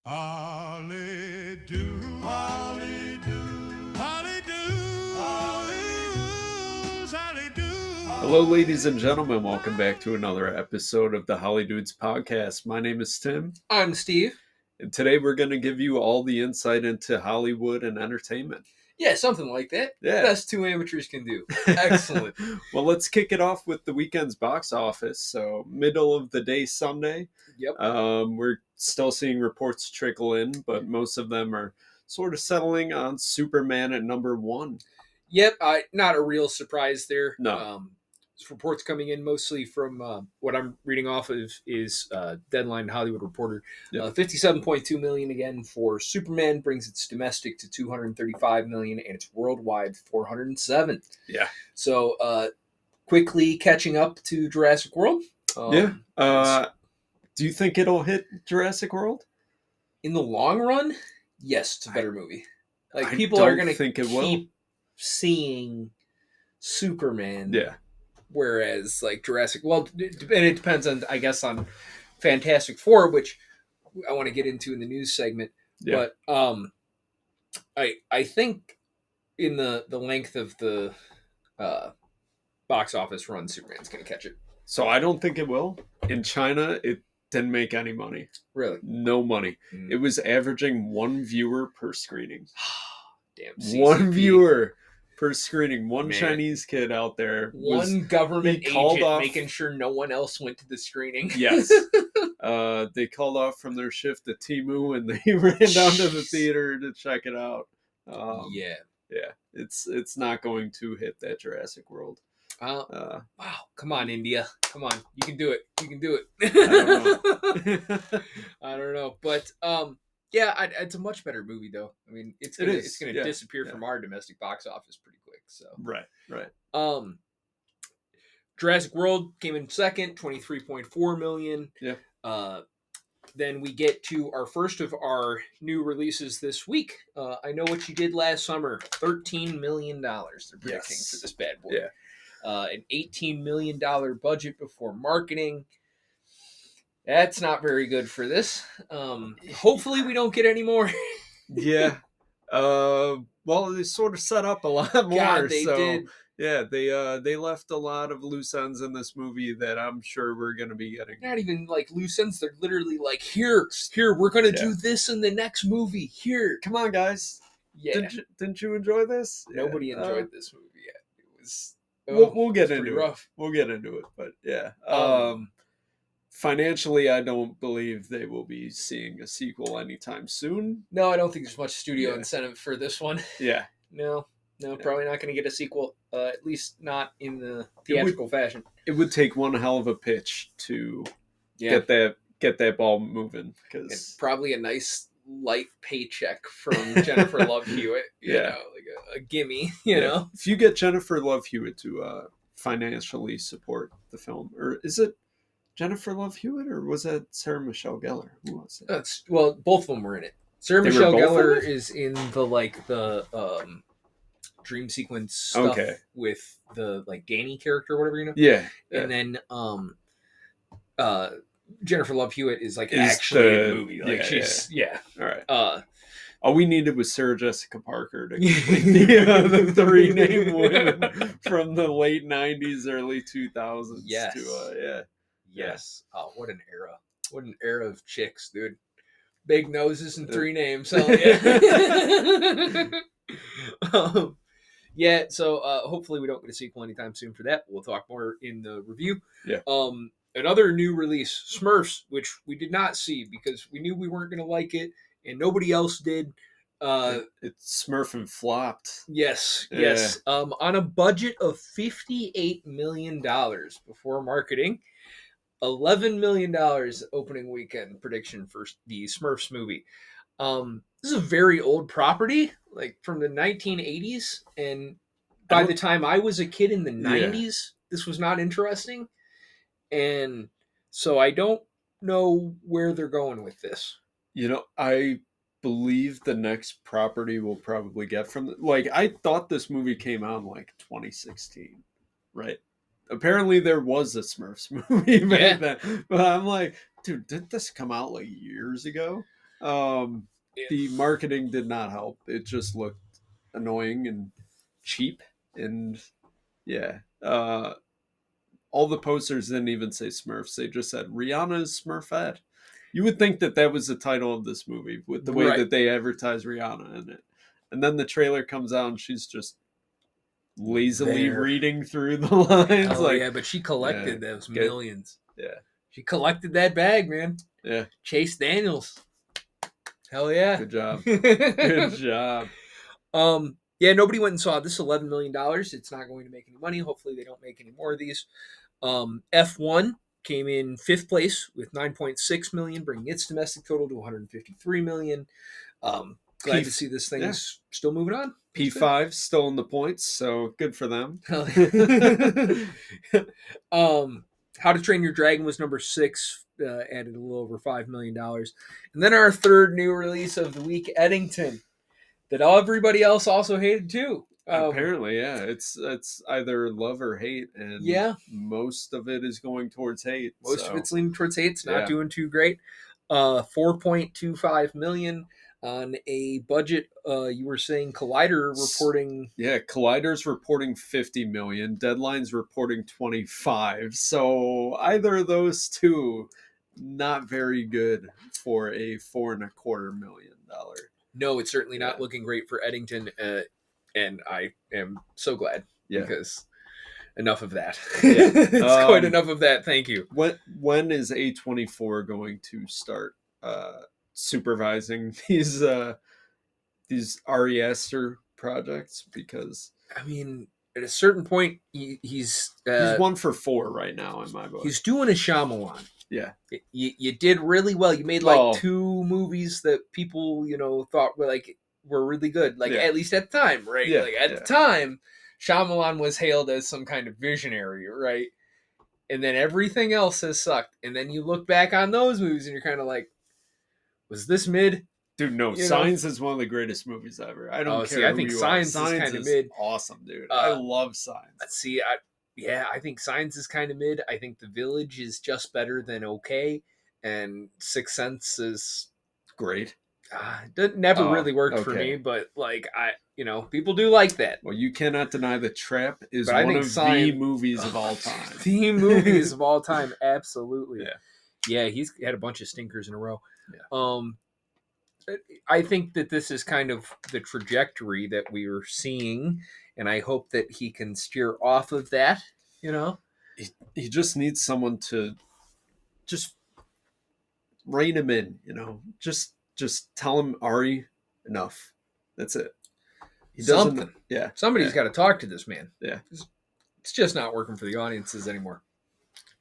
HollyDudes, HollyDudes, HollyDudes, HollyDudes. Hello, ladies and gentlemen. Welcome back to another episode of the HollyDudes Podcast. My name is Tim. I'm Steve. And today we're going to give you all the insight into Hollywood and entertainment. Yeah, something like that. Yeah. Best two amateurs can do. Excellent. Well, let's kick it off with the weekend's box office. So, middle of the day Sunday. Yep. We're still seeing reports trickle in, but most of them are sort of settling on Superman at number one. Yep. Not a real surprise there. No. Reports coming in mostly from what I'm reading off of is Deadline Hollywood Reporter. Yep. 57.2 million again for Superman brings its domestic to 235 million and its worldwide 407. Yeah. So quickly catching up to Jurassic World. Do you think it'll hit Jurassic World? In the long run, yes, it's a better movie. Like I people are don't going to think it keep will. seeing Superman. Yeah. Whereas like Jurassic, and it depends on, I guess, on Fantastic Four, which I want to get into in the news segment. Yeah. But I think in the length of the box office run, Superman's going to catch it. So I don't think it will. In China, it didn't make any money. Really? No money. Mm. It was averaging one viewer per screening. Damn. One CCP. viewer per screening. One Man. Chinese kid out there. One government he called agent off- making sure no one else went to the screening. Yes. They called off from their shift at Temu and they ran down to the Jeez. theater to check it out. Yeah. Yeah. It's not going to hit that Jurassic World. Wow. Come on, India. Come on. You can do it. You can do I it. don't know. I don't know. But yeah, it's a much better movie though. I mean, it's gonna Yeah, disappear yeah. from our domestic box office pretty quick. So Right. Jurassic World came in second, 23.4 million. Yeah. Then we get to our first of our new releases this week. I Know What You Did Last Summer, $13 million they're predicting Yes. for this bad boy. Yeah. An $18 million budget before marketing. That's not very good for this. Hopefully we don't get any more. Yeah. Well, they sort of set up a lot more. God, they so did. yeah, they left a lot of loose ends in this movie that I'm sure we're gonna be getting. Not even like loose ends. They're literally like, here, we're going to do this in the next movie. Here. Come on, guys. Yeah. Didn't you enjoy this? Nobody Yeah. enjoyed this movie yet. It was... We'll get it's into pretty it. rough. We'll get into it, but yeah. Um, Financially, I don't believe they will be seeing a sequel anytime soon. No, I don't think there's much studio Yeah. incentive for this one. Yeah. No, Yeah. probably not going to get a sequel. At least not in the theatrical fashion. It would take one hell of a pitch to Yeah. get that ball moving. And Because probably a nice light paycheck from Jennifer Love Hewitt. You Yeah. know, like a gimme, you know? if you get Jennifer Love Hewitt to financially support the film, or is it Jennifer Love Hewitt, or was that Sarah Michelle Gellar? Who was it? Well, both of them were in it. Sarah They were Michelle both in Gellar it? is in the dream sequence stuff Okay. with the like Danny character or whatever, you know? Yeah. And then Jennifer Love Hewitt is like Is actually in the- the movie. Like yeah, she's All right. uh All we needed was Sarah Jessica Parker to complete the three name women from the late 90s, early 2000s. Yes. To, yes. Oh, what an era. What an era of chicks, dude. Big noses and three names. Hell yeah. Yeah, so hopefully we don't get a sequel anytime soon for that. We'll talk more in the review. Yeah. Another new release, Smurfs, which we did not see because we knew we weren't going to like it and nobody else did. It's Smurf and flopped. Yes. Yeah. On a budget of $58 million before marketing, $11 million opening weekend prediction for the Smurfs movie. This is a very old property, like from the 1980s, and by the time I was a kid in the 90s, this was not interesting, and so I don't know where they're going with this. You know, I believe the next property we'll probably get from, like, I thought this movie came out in like 2016, right? Apparently there was a Smurfs movie back then, but I'm like, dude, did this come out like years ago? The marketing did not help. It just looked annoying and cheap, and yeah. All the posters didn't even say Smurfs. They just said Rihanna's Smurfette. You would think that that was the title of this movie with the way Right. that they advertise Rihanna in it. And then the trailer comes out and she's just lazily There. reading through the lines. Hell like, yeah, but she collected those good. millions. Yeah. She collected that bag, man. Yeah. Chase Daniels. Hell yeah. Good job. Good job. Yeah, nobody went and saw this. $11 million. It's not going to make any money. Hopefully they don't make any more of these. F1 came in 5th place with 9.6 million, bringing its domestic total to 153 million. Glad to see this thing's still moving on. P5 still in the points, so good for them. How to Train Your Dragon was number 6, added a little over $5 million. And then our third new release of the week, Eddington, that everybody else also hated too. Apparently, yeah. It's either love or hate, and most of it is going towards hate. Most of it's leaning towards hate. It's not doing too great. 4.25 million on a budget. You were saying Collider reporting. Yeah, Collider's reporting 50 million. Deadline's reporting 25. So either of those two, not very good for a $4.25 million. No, it's certainly not looking great for Eddington, and I am so glad because enough of that. It's quite enough of that. Thank you. When is A24 going to start supervising these Ari Aster projects? Because I mean, at a certain point, he's 1 for 4 right now in my book. He's doing a Shyamalan. Yeah, you did really well. You made 2 movies that people thought were really good. At least at the time, right? Yeah, the time, Shyamalan was hailed as some kind of visionary, right? And then everything else has sucked. And then you look back on those movies and you're kind of like, was this mid? Dude, no. Signs is one of the greatest movies ever. I don't care. I think Signs is kind of mid. Awesome, dude. I love Signs. I think Signs is kind of mid. I think The Village is just better than okay, and Sixth Sense is great. It never really worked for me, but people do like that. Well, you cannot deny The Trap is one of the movies of all time. The movies of all time, absolutely. Yeah, he's had a bunch of stinkers in a row. Yeah. I think that this is kind of the trajectory that we are seeing, and I hope that he can steer off of that, He just needs someone to just rein him in, Just tell him, Ari, enough. That's it. He doesn't. Yeah. Somebody's got to talk to this man. Yeah. It's just not working for the audiences anymore.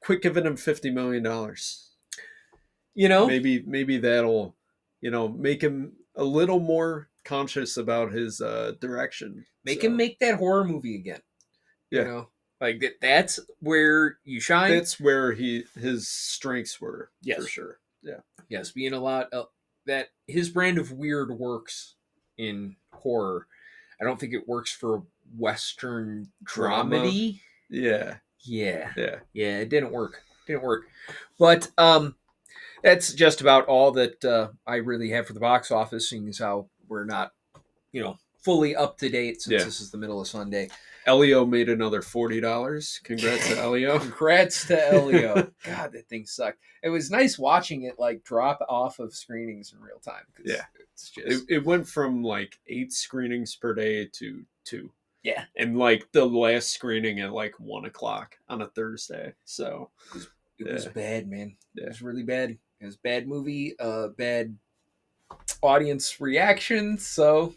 Quit giving him $50 million. Maybe that'll make him a little more conscious about his direction. Make him make that horror movie again. Yeah. That's where you shine. That's where his strengths were, for sure. Yeah. Yes, being a lot that his brand of weird works in horror. I don't think it works for Western dramedy. Yeah. It didn't work. But that's just about all that I really have for the box office, seeing as how we're not, fully up to date since this is the middle of Sunday. Elio made another $40. Congrats to Elio. Congrats to Elio. God, that thing sucked. It was nice watching it drop off of screenings in real time. Yeah. It's just... It went from 8 screenings per day to 2. Yeah. And the last screening at 1 o'clock on a Thursday. So it was bad, man. Yeah. It was really bad. It was a bad movie, bad audience reaction. So,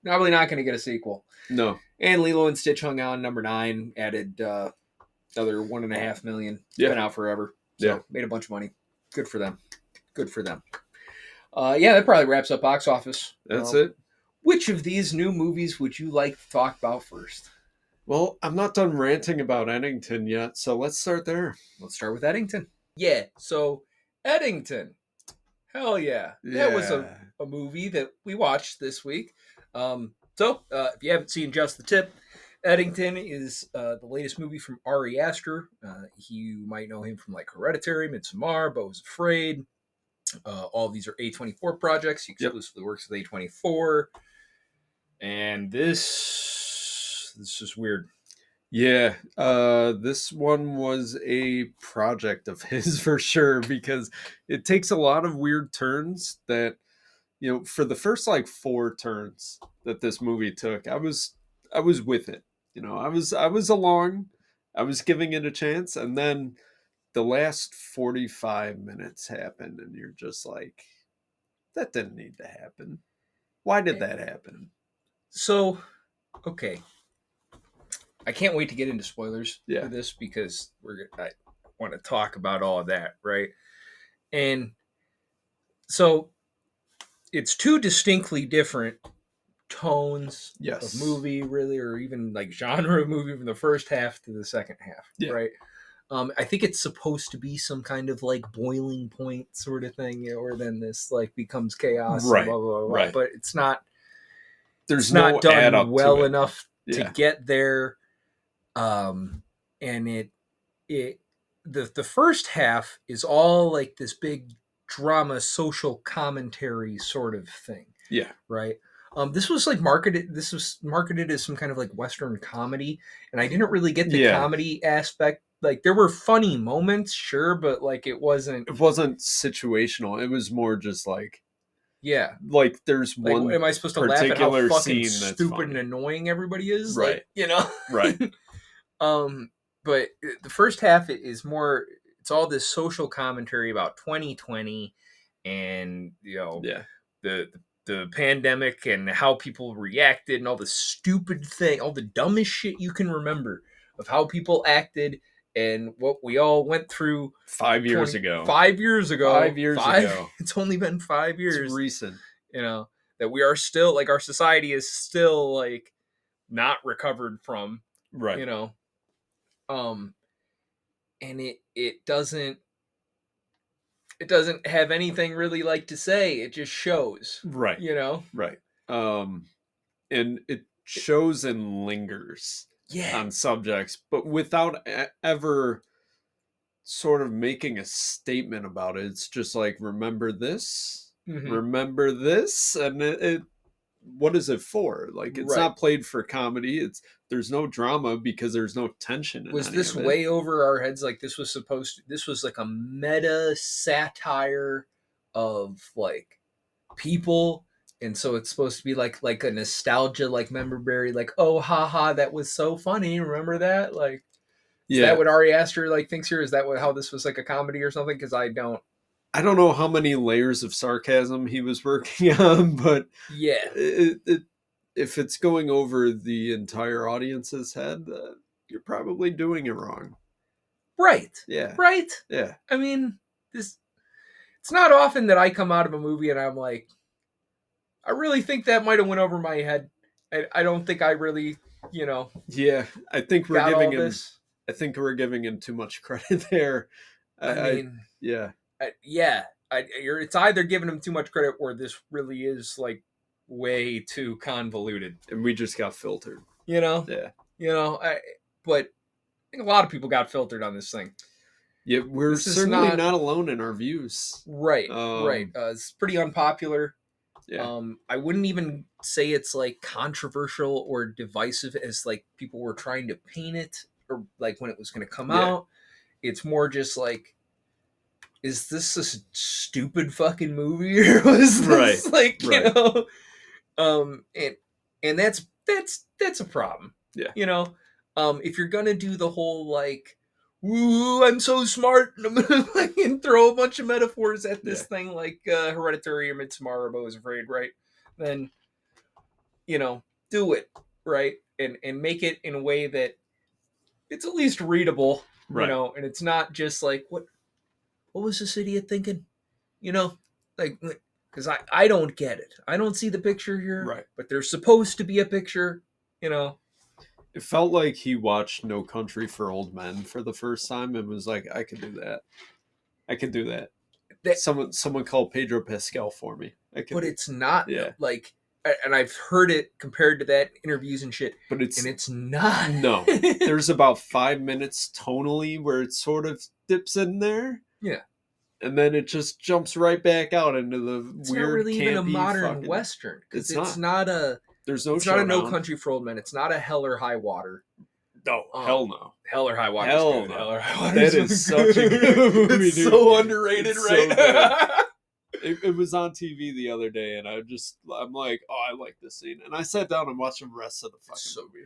probably not going to get a sequel. No. And Lilo and Stitch hung on number 9, added another $1.5 million. It's been out forever. So made a bunch of money. Good for them. That probably wraps up box office. That's it. Which of these new movies would you like to talk about first? Well, I'm not done ranting about Eddington yet, so let's start there. Let's start with Eddington. Yeah, so Eddington. Hell yeah. That was a movie that we watched this week. If you haven't seen Just the Tip, Eddington is the latest movie from Ari Aster. You might know him from Hereditary, Midsommar, Beau is Afraid. All these are A24 projects. He exclusively works with A24. And this is weird. Yeah, this one was a project of his for sure, because it takes a lot of weird turns that, for the first like 4 turns that this movie took, I was with it. I was along. I was giving it a chance, and then the last 45 minutes happened, and you're just like, that didn't need to happen. Why did that happen? So, okay. I can't wait to get into spoilers Yeah. for this, because I want to talk about all of that, right? And so it's 2 distinctly different tones Yes. of movie, really, or even like genre of movie from the first half to the second half, right? I think it's supposed to be some kind of like boiling point sort of thing, or then this like becomes chaos, Right, and blah, blah, blah, right. but it's not. There's It's no not done well to enough to Yeah. get there. And the first half is all like this big drama, social commentary sort of thing. Yeah. Right. This was marketed as some kind of like Western comedy, and I didn't really get the comedy aspect. Like, there were funny moments, sure, but like it wasn't situational. It was more just like, like there's like, one. am I supposed to laugh at how fucking stupid stupid and annoying everybody is? Right. Like, Right. But the first half is more. It's all this social commentary about 2020, and the pandemic and how people reacted, and all the stupid thing, all the dumbest shit you can remember of how people acted, and what we all went through 5 years ago. 5 years ago. 5 years ago. It's only been 5 years. It's recent. That we are still, like, our society is still like not recovered from. Right. And it doesn't have anything really like to say. It just shows. Right. Right. And it shows and lingers on subjects, but without ever sort of making a statement about it. It's just like, remember this, remember this, and it what is it for? Like, it's not played for comedy. There's no drama because there's no tension in Was this way over our heads? Like, this was like a meta satire of like people, and so it's supposed to be like a nostalgia, like memorabilia, like, oh, haha, that was so funny, remember that? Like, is that what Ari Aster like thinks here? Is that how this was like a comedy or something? Because I don't know how many layers of sarcasm he was working on, but if it's going over the entire audience's head, you're probably doing it wrong. Right. Yeah. Right. Yeah. I mean, it's not often that I come out of a movie and I'm like, I really think that might have went over my head. I don't think I really, Yeah, I think we're giving him. I think we're giving him too much credit there. It's either giving him too much credit, or this really is like way too convoluted, and we just got filtered. But I think a lot of people got filtered on this thing. Yeah, we're certainly not alone in our views. Right. It's pretty unpopular. Yeah. I wouldn't even say it's like controversial or divisive as like people were trying to paint it, or like when it was going to come out. It's more just like, is this a stupid fucking movie, or was this and that's a problem. Yeah. If you're gonna do the whole like, woo, I'm so smart, and I'm gonna fucking throw a bunch of metaphors at this thing, like Hereditary or Midsommar or Beau is Afraid, right? Then, do it, right? And make it in a way that it's at least readable, and it's not just like, what was this idiot thinking? Like, because I don't get it. I don't see the picture here, right? But there's supposed to be a picture, It felt like he watched No Country for Old Men for the first time and was like, I could do that. Someone called Pedro Pascal for me. But it's not like, and I've heard it compared to that in interviews and shit, and it's not. No, there's about 5 minutes tonally where it sort of dips in there. Yeah. and then it just jumps right back out into the It's weird, not really even a campy modern fucking- Western because It's it's not a. There's no It's not a No showdown. Country for Old Men. It's not a Hell or High Water. No, hell no. Hell or High Water. Hell is good. no. Hell or High Water. That is such a good movie, It's dude. so underrated, It's so right? It was on TV the other day, and I'm like, oh, I like this scene, and I sat down and watched the rest of the fucking So movie.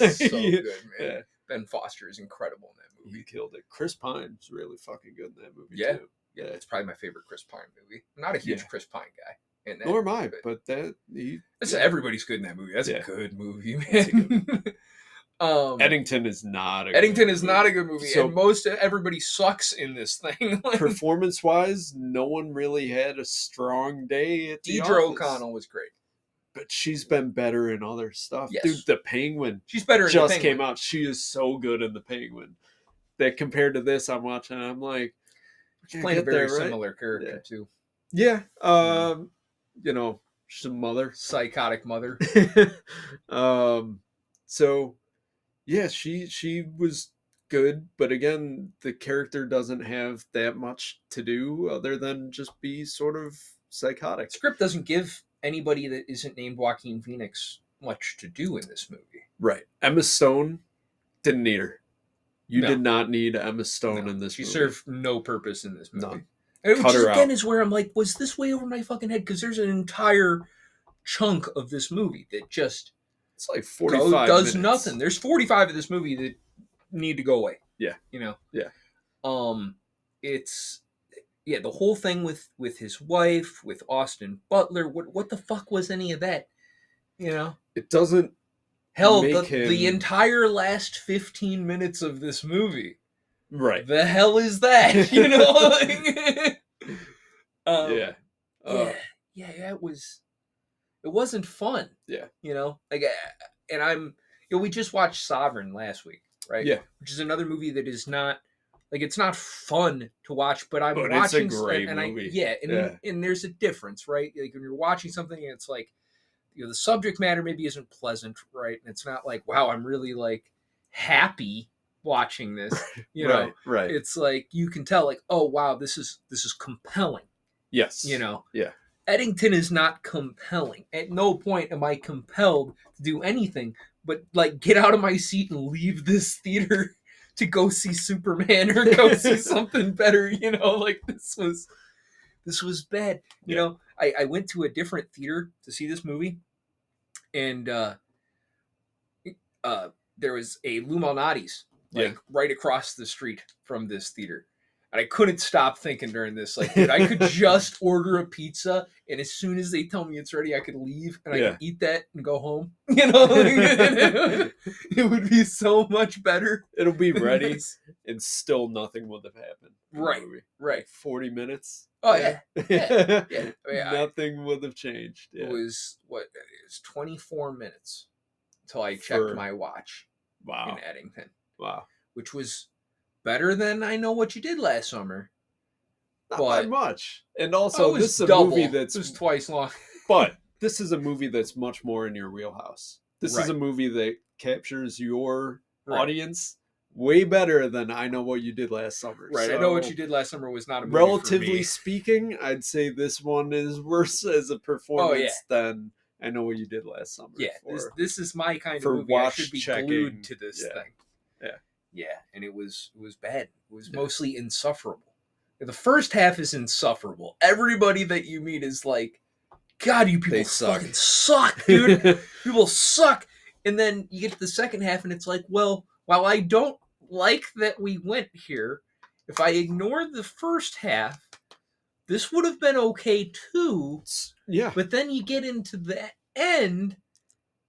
It's so good, man. Yeah. Ben Foster is incredible in that movie. He killed it. Chris Pine's really fucking good in that movie Yeah. too. Yeah, it's probably my favorite Chris Pine movie. I'm not a huge Yeah. Chris Pine guy. In that, Nor am I, but everybody's good in that movie. That's Yeah. a good movie, It's a man. good Eddington is not. Eddington is not a good movie, So- and everybody sucks in this thing. Like, Performance-wise, no one really had a strong day at the Deidre office. O'Connell was great. But she's been better in other stuff. Yes. Dude, the Penguin She's better in just the Penguin. came out. She is so good in the Penguin. That compared to this, I'm watching. I'm like, She's playing a get very there, right? similar character Yeah. too. Yeah. You know, she's a mother. Psychotic mother. So yeah, she was good, but again, the character doesn't have that much to do other than just be sort of psychotic. Script doesn't give anybody that isn't named Joaquin Phoenix much to do in this movie. Right. Emma Stone didn't need her. You No. did not need Emma Stone No, in this she movie. served no purpose in this movie. None. And Cut which her again out. is where I'm like, was this way over my fucking head? Because there's an entire chunk of this movie that just It's like 45 does minutes. nothing. There's 45 of this movie that need to go away. Yeah. You know? Yeah. It's the whole thing with his wife, with Austin Butler, what the fuck was any of that? You know? It doesn't Hell, make the him- entire last 15 minutes of this movie. right. The hell is that? You know? Like, Yeah. it wasn't fun. Yeah. You know, like, and we just watched Sovereign last week, right? Yeah. Which is another movie that is not, like, it's not fun to watch, but I'm But it's a watching. great and movie. And there's a difference, right? Like when you're watching something, and it's like, you know, the subject matter maybe isn't pleasant, right? And it's not like, wow, I'm really like happy watching this. You know, right. it's like you can tell, like, oh wow, this is compelling. Yes. You know, Yeah. Eddington is not compelling. At no point am I compelled to do anything but like get out of my seat and leave this theater to go see Superman or go see something better. You know, like this was bad. You know, I went to a different theater to see this movie, and there was a Lou Malnati's like right across the street from this theater. And I couldn't stop thinking during this, like, dude, I could just order a pizza, and as soon as they tell me it's ready, I could leave and I could eat that and go home. You know, it would be so much better. It'll be ready, and still nothing would have happened. in the Right, movie. right. Like 40 minutes. Oh yeah, yeah. I mean, Nothing would have changed. Yeah. It was 24 minutes until I checked For- my watch Wow. in Eddington, Wow. which was better than I Know What You Did Last Summer. Not But- by much. And also, it was this is a double. movie It that's was twice long. but this is a movie that's much more in your wheelhouse. This is a Right. movie that captures your Right. audience way better than I Know What You Did Last Summer. Right, I Know What You Did Last Summer was not a movie Relatively for me. speaking, I'd say this one is worse as a performance than I Know What You Did Last Summer. Yeah, for- this is my kind of for movie. I watch should be checking. glued to this Yeah. thing. Yeah. Yeah, and it was bad. It was Yeah. mostly insufferable. The first half is insufferable. Everybody that you meet is like, God, you people They suck. fucking suck, dude. People suck. And then you get to the second half, and it's like, well, while I don't like that we went here, if I ignore the first half, this would have been okay too. yeah. But then you get into the end,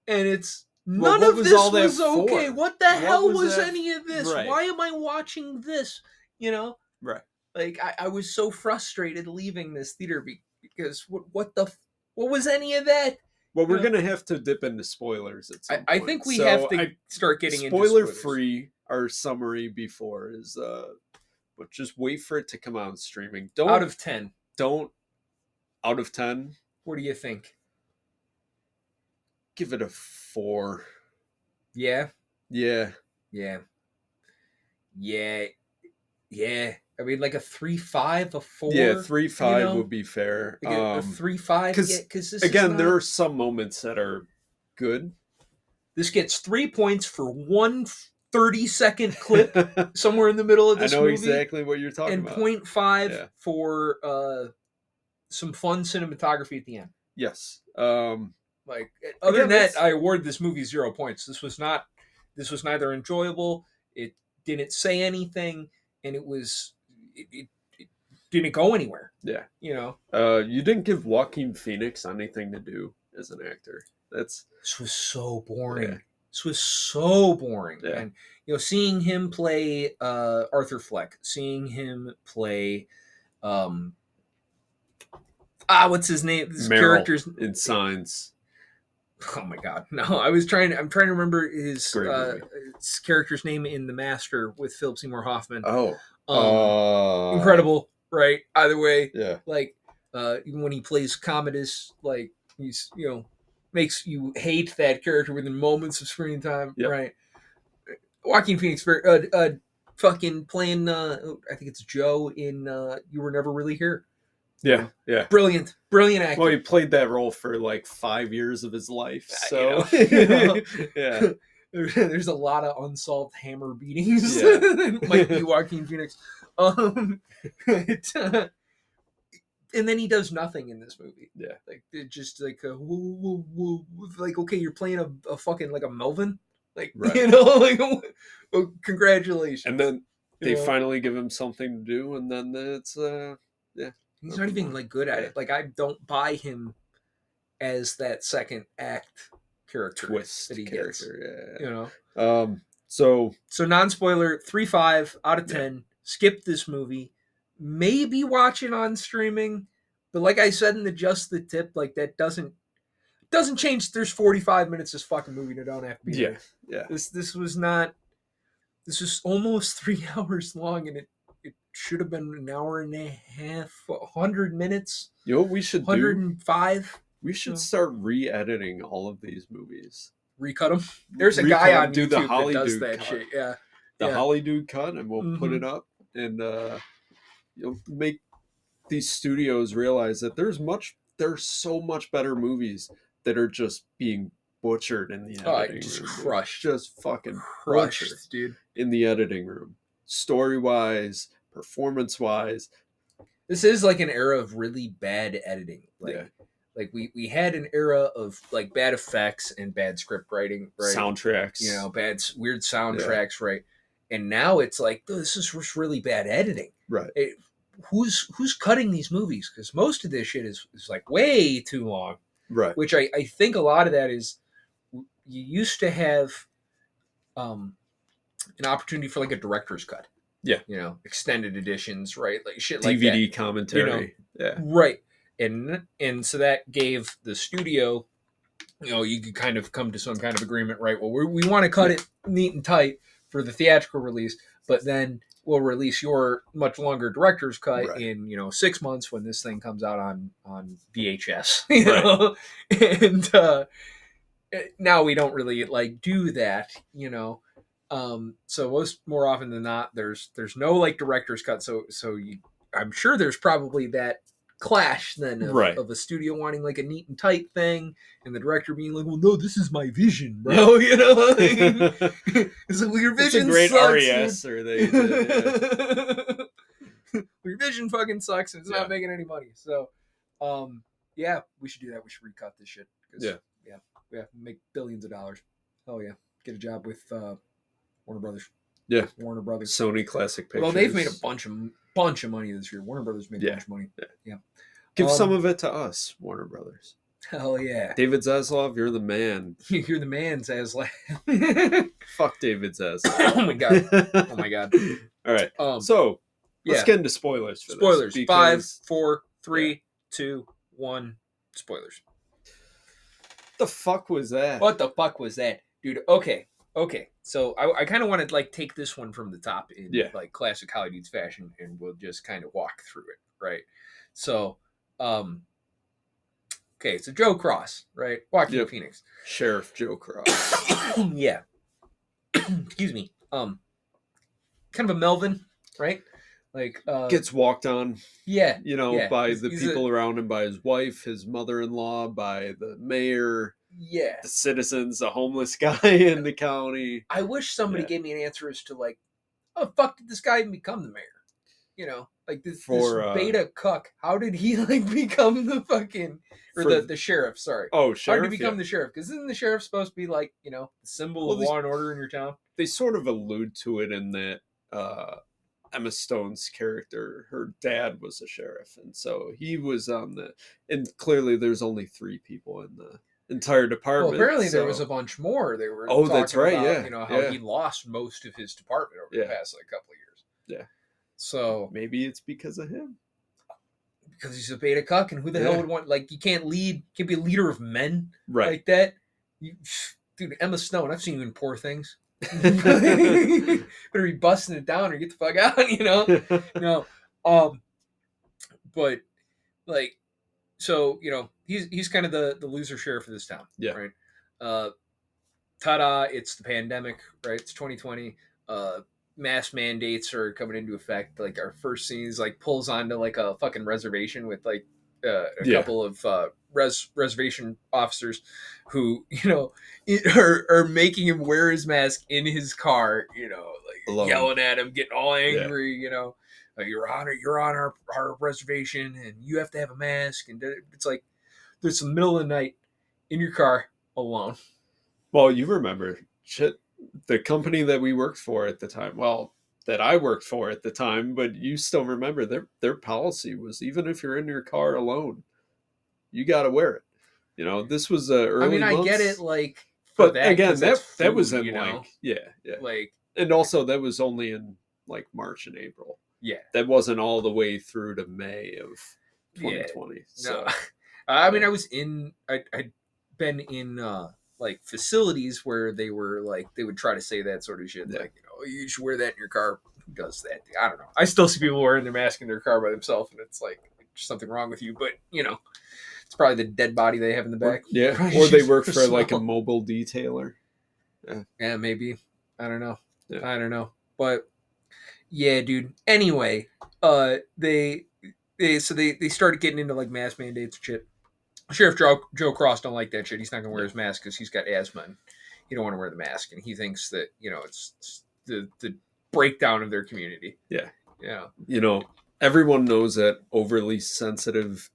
and it's Well, none what of was this all that was okay. for? What the What hell was was that- any of this? Right. Why am I watching this? You know, Right. like I was so frustrated leaving this theater because what was any of that? Well, we're Yeah. gonna have to dip into spoilers at some I point. think we So have to start getting into spoiler spoilers. free. Our summary before is but just wait for it to come out streaming. Out of 10, out of 10, what do you think? give it a 4. Yeah, Yeah. yeah, yeah, yeah. I mean, like a 3.5, a 4. Yeah, 3.5 you know? would be fair. Like a 3.5. Because Because this again, is not, there are some moments that are good. This gets 3 points for one 30-second clip somewhere in the middle of I this know movie, exactly what you're talking and about. 0.5 Yeah. for some fun cinematography at the end. Yes. Like, other than Again, that, I award this movie 0 points. This was neither enjoyable, it didn't say anything, and it didn't go anywhere. Yeah. You know? You didn't give Joaquin Phoenix anything to do as an actor. This was so boring. Yeah. This was so boring. Yeah. And, you know, seeing him play Arthur Fleck, seeing him play what's his name? This Meryl character's in Signs. Oh my god. No, I'm trying to remember his Great movie. character's name in The Master with Philip Seymour Hoffman. Oh. Incredible, right? Either way, Yeah. like even when he plays Commodus, like he's, you know, makes you hate that character within moments of screen time, Yep. right? Joaquin Phoenix, fucking playing, I think it's Joe in You Were Never Really Here. Yeah. Yeah. Brilliant acting. Well, he played that role for like 5 years of his life. So, You know. yeah. There's a lot of unsolved hammer beatings. Yeah. That might be Joaquin Phoenix. And then he does nothing in this movie. Yeah. Like, it just like, like, okay, you're playing a fucking, like a Melvin. Like, Right. you know, like, well, congratulations. And then they You know? finally give him something to do, and then it's He's not even like good at it. Like, I don't buy him as that second act character twist that he character. gets. You know. Yeah. So non-spoiler, 3.5 out of 10. Skip this movie. Maybe watch it on streaming, but like I said in the Just the Tip, like that doesn't change. There's 45 minutes of this fucking movie that don't have to be there. Yeah. This was not. This was almost 3 hours long, and it should have been an hour and a half, 100 minutes. You know what we should do? 105. We should start re-editing all of these movies. Recut them. There's a guy on do YouTube the that does HollyDude that cut. shit. Yeah. The Yeah. HollyDude cut, and we'll put it up, and you'll make these studios realize that there's so much better movies that are just being butchered in the editing Just room. crushed. Just fucking Crushed, butchered dude. in the editing room. Story-wise, performance-wise. This is like an era of really bad editing. Like we had an era of like bad effects and bad script writing, right? Soundtracks. You know, weird soundtracks, right? And now it's like, this is just really bad editing. Right. Who's cutting these movies? Because most of this shit is like way too long. Right. Which I think a lot of that is, you used to have an opportunity for like a director's cut. Yeah. You know, extended editions, right? Like shit DVD like that. DVD commentary. Yeah. Right. And so that gave the studio, you know, you could kind of come to some kind of agreement, right? Well, we want to cut it neat and tight for the theatrical release, but then we'll release your much longer director's cut in, you know, 6 months when this thing comes out on VHS. You know? And now we don't really like do that, you know. So more often than not, there's no like director's cut. So I'm sure there's probably that clash then of a studio wanting like a neat and tight thing, and the director being like, well, no, this is my vision, bro. You know, like, it's like, well, your vision it's a great sucks, RES or they your vision fucking sucks and it's not making any money. So yeah, we should do that. We should recut this shit. Yeah, make billions of dollars. Oh yeah, get a job with Warner Brothers. Yeah, Warner Brothers. Sony Classic Pictures. Well, they've made a bunch of money this year. Warner Brothers made a bunch of money. Yeah. Give some of it to us, Warner Brothers. Hell yeah. David Zaslav, you're the man. You're the man, Zaslav. Fuck David Zaslav. Oh my god. Oh my god. All right. So let's get into spoilers for spoilers. This. 5, 4, 3, 2, 1. Spoilers. What the fuck was that? What the fuck was that? Dude, okay. So I kind of want to like take this one from the top in like classic HollyDudes fashion, and we'll just kind of walk through it, right? So, okay, so Joe Cross, right? Joaquin Phoenix. Sheriff Joe Cross. Yeah. Excuse me. Kind of a Melvin, right? Like Gets walked on, yeah, by he's the a- people around him, by his wife, his mother-in-law, by the mayor, yeah. the citizens, the homeless guy in the county. I wish somebody Yeah. gave me an answer as to like, oh fuck, did this guy even become the mayor? Like this beta cuck. How did he like become the fucking the sheriff? Sorry. Oh, How did sheriff. he become the sheriff? Because isn't the sheriff supposed to be like the symbol of law and order in your town? They sort of allude to it in that Emma Stone's character, her dad was a sheriff, and so he was on and clearly there's only 3 people in the entire department. Well, apparently there was a bunch more. They were that's right, about, yeah. how he lost most of his department over the past couple of years. Yeah. So maybe it's because of him. Because he's a beta cuck, and who the hell would want you can't be a leader of men like that. Dude, Emma Stone, I've seen you in Poor Things. Better be busting it down or get the fuck out, but so he's kind of the loser sheriff of this town, right? Ta-da! It's the pandemic, right? It's 2020. Mask mandates are coming into effect. Like our first scene is pulls onto a fucking reservation with a couple of reservation officers who are making him wear his mask in his car, Alone. yelling at him, getting all angry, you're on our reservation and you have to have a mask, and it's like there's the middle of the night in your car alone. Well, you remember the company that we worked for at the time, that I worked for at the time, but you still remember their policy was even if you're in your car alone, you got to wear it. This was early months. I get it, but that, again, that food, was in and also that was only in March and April. Yeah, that wasn't all the way through to May of 2020. Yeah. So, no. I mean, I'd been in facilities where they were they would try to say that sort of shit, you should wear that in your car. Who does that? I don't know. I still see people wearing their mask in their car by themselves, and it's there's something wrong with you. But it's probably the dead body they have in the back. Or they work for a mobile detailer. Yeah, maybe. I don't know. Yeah. I don't know. But yeah, dude. Anyway, they started getting into mask mandates and shit. Sheriff Joe Cross don't like that shit. He's not gonna wear his mask because he's got asthma and he don't want to wear the mask, and he thinks that it's the breakdown of their community. Yeah. Yeah. Everyone knows that overly sensitive,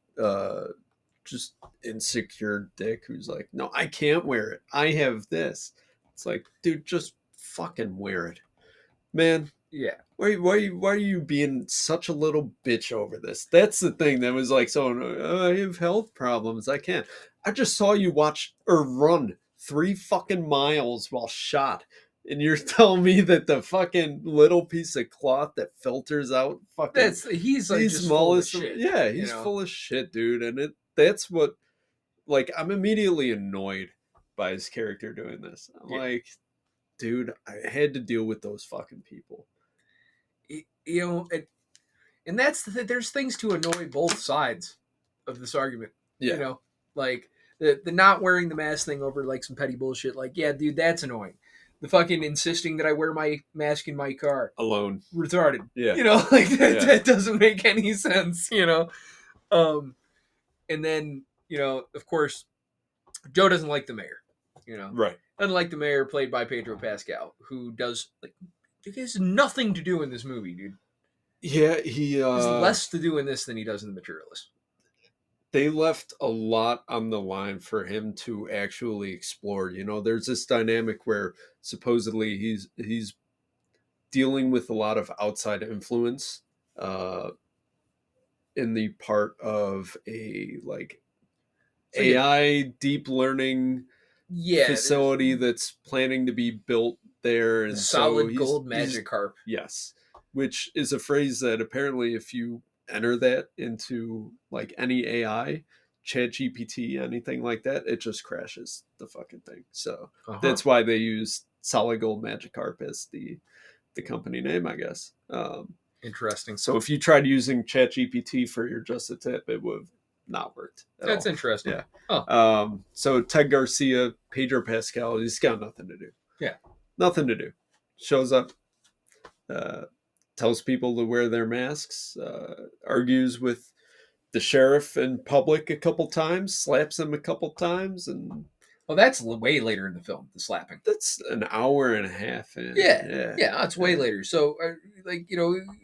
just insecure dick who's like, no, I can't wear it. I have this. It's like, dude, just fucking wear it, man. Yeah. Why are you being such a little bitch over this? That's the thing that was I have health problems. I can't. I just saw you watch or run 3 fucking miles while shot. And you're telling me that the fucking little piece of cloth that filters out fucking he's just smallest full of shit. Yeah, he's full of shit, dude. And that's what I'm immediately annoyed by his character doing this. I'm like, dude, I had to deal with those fucking people. And that's there's things to annoy both sides of this argument. Yeah. The not wearing the mask thing over some petty bullshit. Yeah, dude, that's annoying. The fucking insisting that I wear my mask in my car alone, retarded. Yeah. That doesn't make any sense. And then of course, Joe doesn't like the mayor. Right. Unlike the mayor played by Pedro Pascal, who does he has nothing to do in this movie, dude. Yeah, he has less to do in this than he does in The Materialist. They left a lot on the line for him to actually explore. There's this dynamic where supposedly he's dealing with a lot of outside influence in the part of a AI deep learning facility that's planning to be built there, and solid gold magic harp. Yes, which is a phrase that apparently if you enter that into any AI, ChatGPT, anything like that, it just crashes the fucking thing. So that's why they use solid gold magic harp as the company name, I guess. Interesting. So if you tried using ChatGPT for your Just a Tip, it would have not worked. That's interesting. Yeah. Oh. So Ted Garcia, Pedro Pascal, he's got nothing to do. Yeah. Nothing to do. Shows up, tells people to wear their masks, argues with the sheriff in public a couple times, slaps him a couple times, and Well, that's way later in the film, the slapping. that's an hour and a half in. Yeah, that's way later. So, we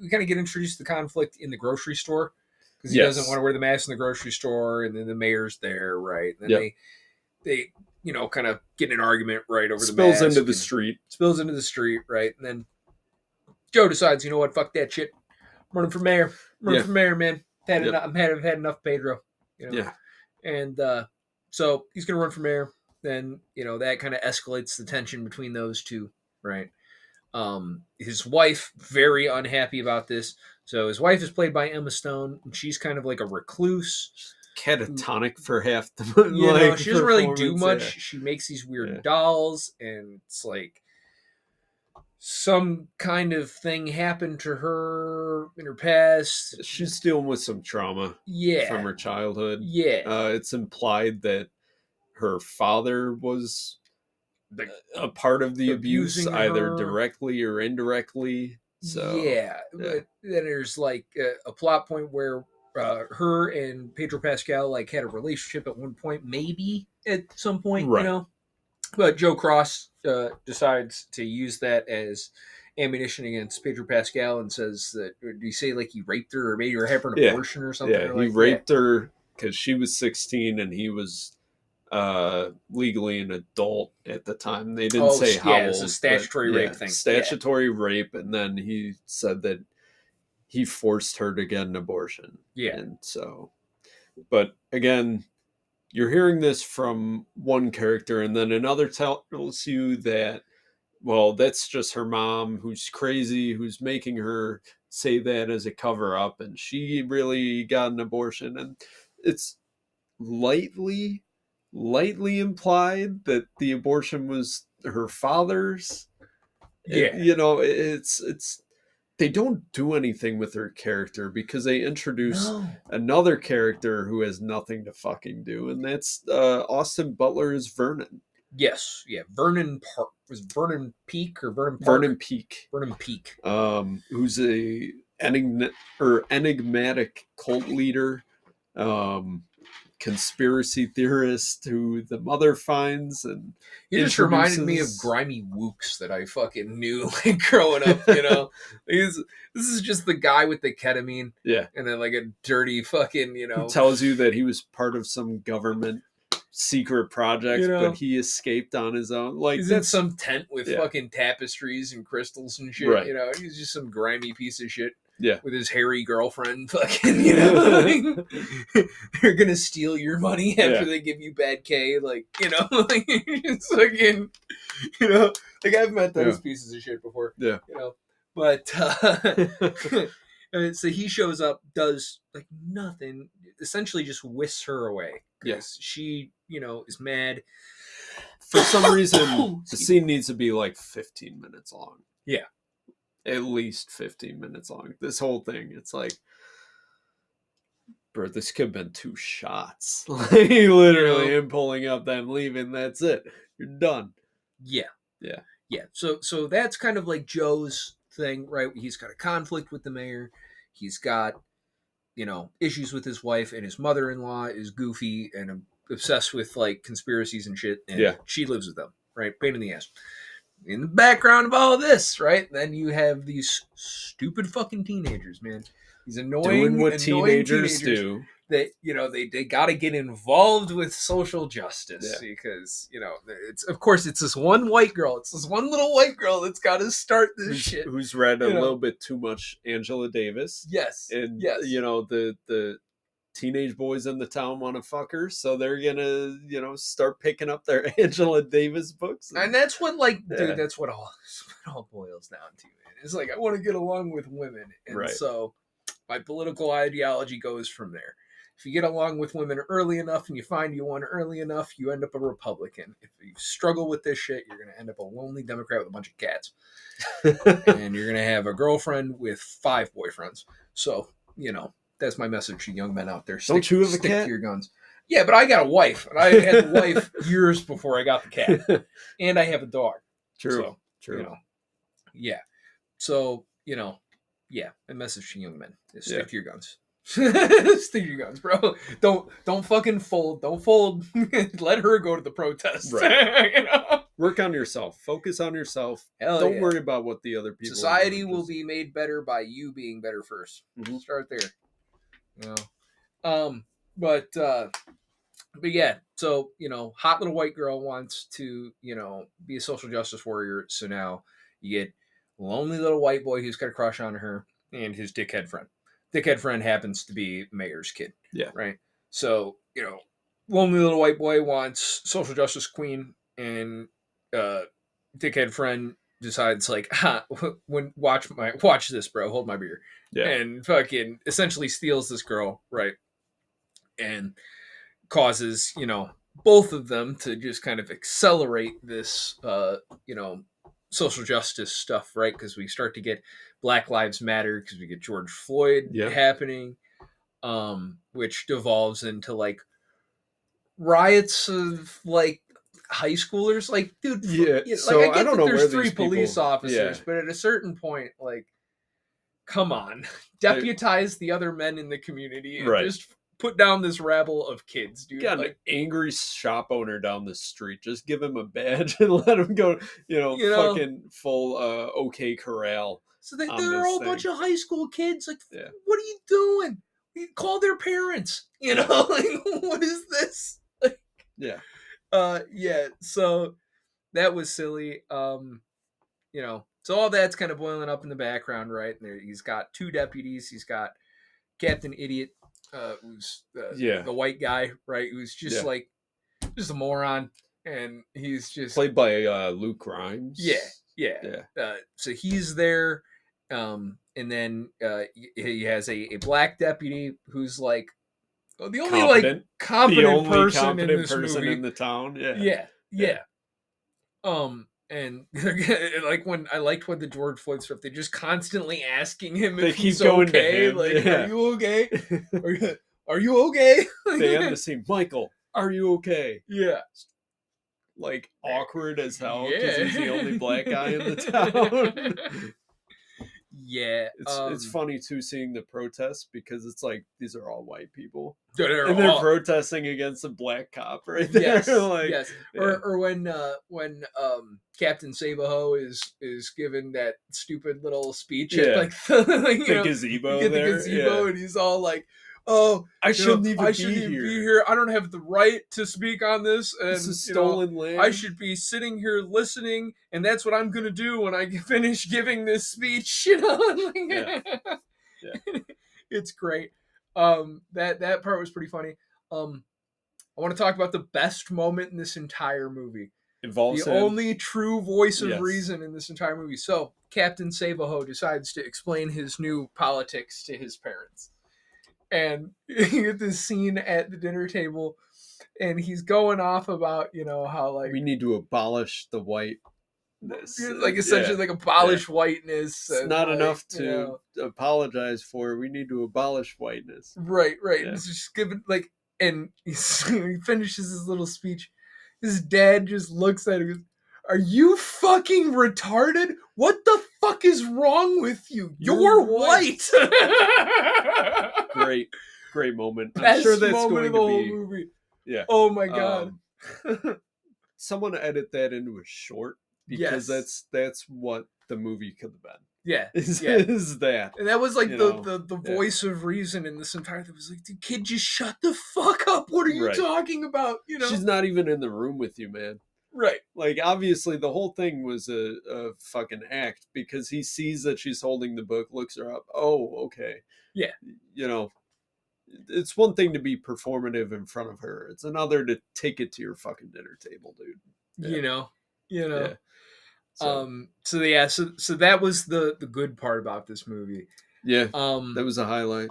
kind of get introduced to the conflict in the grocery store because he doesn't want to wear the mask in the grocery store, and then the mayor's there, right? And then they kind of get in an argument right over the mask. Spills into the street, right? And then Joe decides, you know what, fuck that shit. I'm running for mayor. For mayor, man. I've had enough, Pedro. Yeah. And so he's going to run for mayor. Then, that kind of escalates the tension between those two, right? His wife, very unhappy about this. So his wife is played by Emma Stone, and she's kind of like a recluse. Catatonic for half the she doesn't really do much. Yeah. She makes these weird dolls, and it's like some kind of thing happened to her in her past. She's dealing with some trauma from her childhood. It's implied that her father was a part of the abuse, either directly or indirectly. So but then there's like a plot point where her and Pedro Pascal like had a relationship at one point, maybe at some point, But Joe Cross decides to use that as ammunition against Pedro Pascal and says that, do you say like he raped her or made her have an abortion or something? Yeah, he raped her because she was 16 and he was legally an adult at the time. They didn't say how old. It's a statutory rape thing. Statutory rape, and then he said that he forced her to get an abortion. Yeah. And so, but again, you're hearing this from one character, and then another tells you that, well, that's just her mom who's crazy, who's making her say that as a cover up, and she really got an abortion. And it's lightly implied that the abortion was her father's. It's they don't do anything with her character because they introduce another character who has nothing to fucking do, and that's Austin Butler as Vernon. Yes, Vernon Park was Vernon Peak or Vernon Park? Vernon Peak. Who's a enigmatic cult leader, conspiracy theorist who the mother finds, and he just reminded me of grimy wooks that I fucking knew like growing up. This is just the guy with the ketamine, and then like a dirty fucking Who tells you that he was part of some government secret project, but he escaped on his own. Like he's in some tent with fucking tapestries and crystals and shit. Right. He's just some grimy piece of shit. Yeah, with his hairy girlfriend, fucking, they're gonna steal your money after they give you bad K, it's fucking, like I've met those pieces of shit before, but so he shows up, does like nothing, essentially just whisks her away because she, is mad. For some reason, the scene needs to be like 15 minutes long. Yeah. At least 15 minutes long. This whole thing, it's like, bro, this could have been 2 shots. Literally, him pulling up, them leaving, that's it. You're done. Yeah. So that's kind of like Joe's thing, right? He's got a conflict with the mayor. He's got, issues with his wife, and his mother-in-law is goofy and obsessed with like conspiracies and shit. And she lives with them, right? Pain in the ass. In the background of all of this, right? Then you have these stupid fucking teenagers, man. These annoying teenagers do. That they got to get involved with social justice because it's this one white girl. It's this one little white girl that's got to start this shit. Who's read a little bit too much Angela Davis. Yes, and the teenage boys in the town want to fuck her, so they're gonna start picking up their Angela Davis books, and that's what dude, that's what it all boils down to, man. It's like I want to get along with women, and so my political ideology goes from there. If you get along with women early enough and you find you want early enough, you end up a Republican. If you struggle with this shit, you're gonna end up a lonely Democrat with a bunch of cats, and you're gonna have a girlfriend with 5 boyfriends. So that's my message to young men out there. Don't you have a cat? Stick to your guns. Yeah, but I got a wife, and I had a wife years before I got the cat, and I have a dog. True. So, yeah. So yeah, a message to young men is Yeah. stick to your guns. Stick to your guns, bro. Don't fucking fold. Don't fold. Let her go to the protest. Right. You know? Work on yourself. Focus on yourself. Hell Don't yeah. worry about what the other people Society are doing. will Just- be made better by you being better 1st. Mhm. Start there. You know. But yeah, so hot little white girl wants to be a social justice warrior. So now you get lonely little white boy who's got a crush on her and his dickhead friend. Dickhead friend happens to be mayor's kid. Yeah. Right. So lonely little white boy wants social justice queen, and dickhead friend decides like, when watch this, bro, hold my beer. Yeah. And fucking essentially steals this girl, right? And causes both of them to just kind of accelerate this social justice stuff, right? Because we start to get Black Lives Matter, because we get George Floyd Yeah. happening, which devolves into like riots of like high schoolers. Like, dude, Yeah, like, so I get I don't that know there's where 3 these police people- officers, yeah. but at a certain point, like, come on, deputize the other men in the community and Right. just put down this rabble of kids, dude. You got Like, an angry shop owner down the street. Just give him a badge and let him go, fucking full OK Corral. so they're on all this a bunch thing. of high school kids. Like, Yeah. what are you doing? You call their parents. Like, what is this? Yeah. Yeah. So that was silly. So all that's kind of boiling up in the background, right? And he's got 2 deputies. He's got Captain Idiot, who's Yeah. the white guy, right? Who's just Yeah. like just a moron, and he's just Played by Luke Grimes. yeah. So he's there, and then he has a black deputy who's like the only Competent. like competent The only person competent in this person movie. in the town. Yeah. Yeah. And like when I liked when the George Floyd stuff, they're just constantly asking him They if keep he's going to okay. him, Like, yeah. are you okay? Are you okay? They end the scene. Michael, are you okay? Yeah. Like awkward as hell because Yeah. he's the only black guy in the town. Yeah. It's funny too seeing the protests because it's like these are all white people They're and they're all- protesting against a black cop right there. Yes, like, yes. yeah. Or when Captain Sabaho is given that stupid little speech at Yeah. like the gazebo you get there. the gazebo, Yeah. and he's all like, "Oh, I shouldn't even I be shouldn't even here. be here. I don't have the right to speak on this, and This is stolen land. I should be sitting here listening, and that's what I'm gonna do when I finish giving this speech." Yeah. Yeah. It's great. That part was pretty funny. I want to talk about the best moment in this entire movie. Involves The him. only true voice of Yes. reason in this entire movie. So Captain Sabaho decides to explain his new politics to his parents. And you get this scene at the dinner table, and he's going off about, how like We need to abolish the whiteness. like essentially like abolish whiteness. It's and, not like, enough to apologize for. We need to abolish whiteness. Right. Yeah. It's just given like, and he finishes his little speech. His dad just looks at him and goes, "Are you fucking retarded? What the fuck is wrong with you? You're You're white." white." Great moment. I'm Best sure that's moment going of the to whole be. movie. Yeah. Oh my god. Someone edit that into a short because Yes. that's what the movie could have been. Yeah. Is that? And that was like You the know, yeah. voice of reason in this entire thing. It was like, "Dude, kid, just shut the fuck up. What are you Right. talking about?" She's not even in the room with you, man. Right. Like, obviously, the whole thing was a fucking act because he sees that she's holding the book, looks her up. Oh, okay. Yeah. It's one thing to be performative in front of her. It's another to take it to your fucking dinner table, dude. Yeah. Yeah. So, So that was the good part about this movie. yeah, that was a highlight.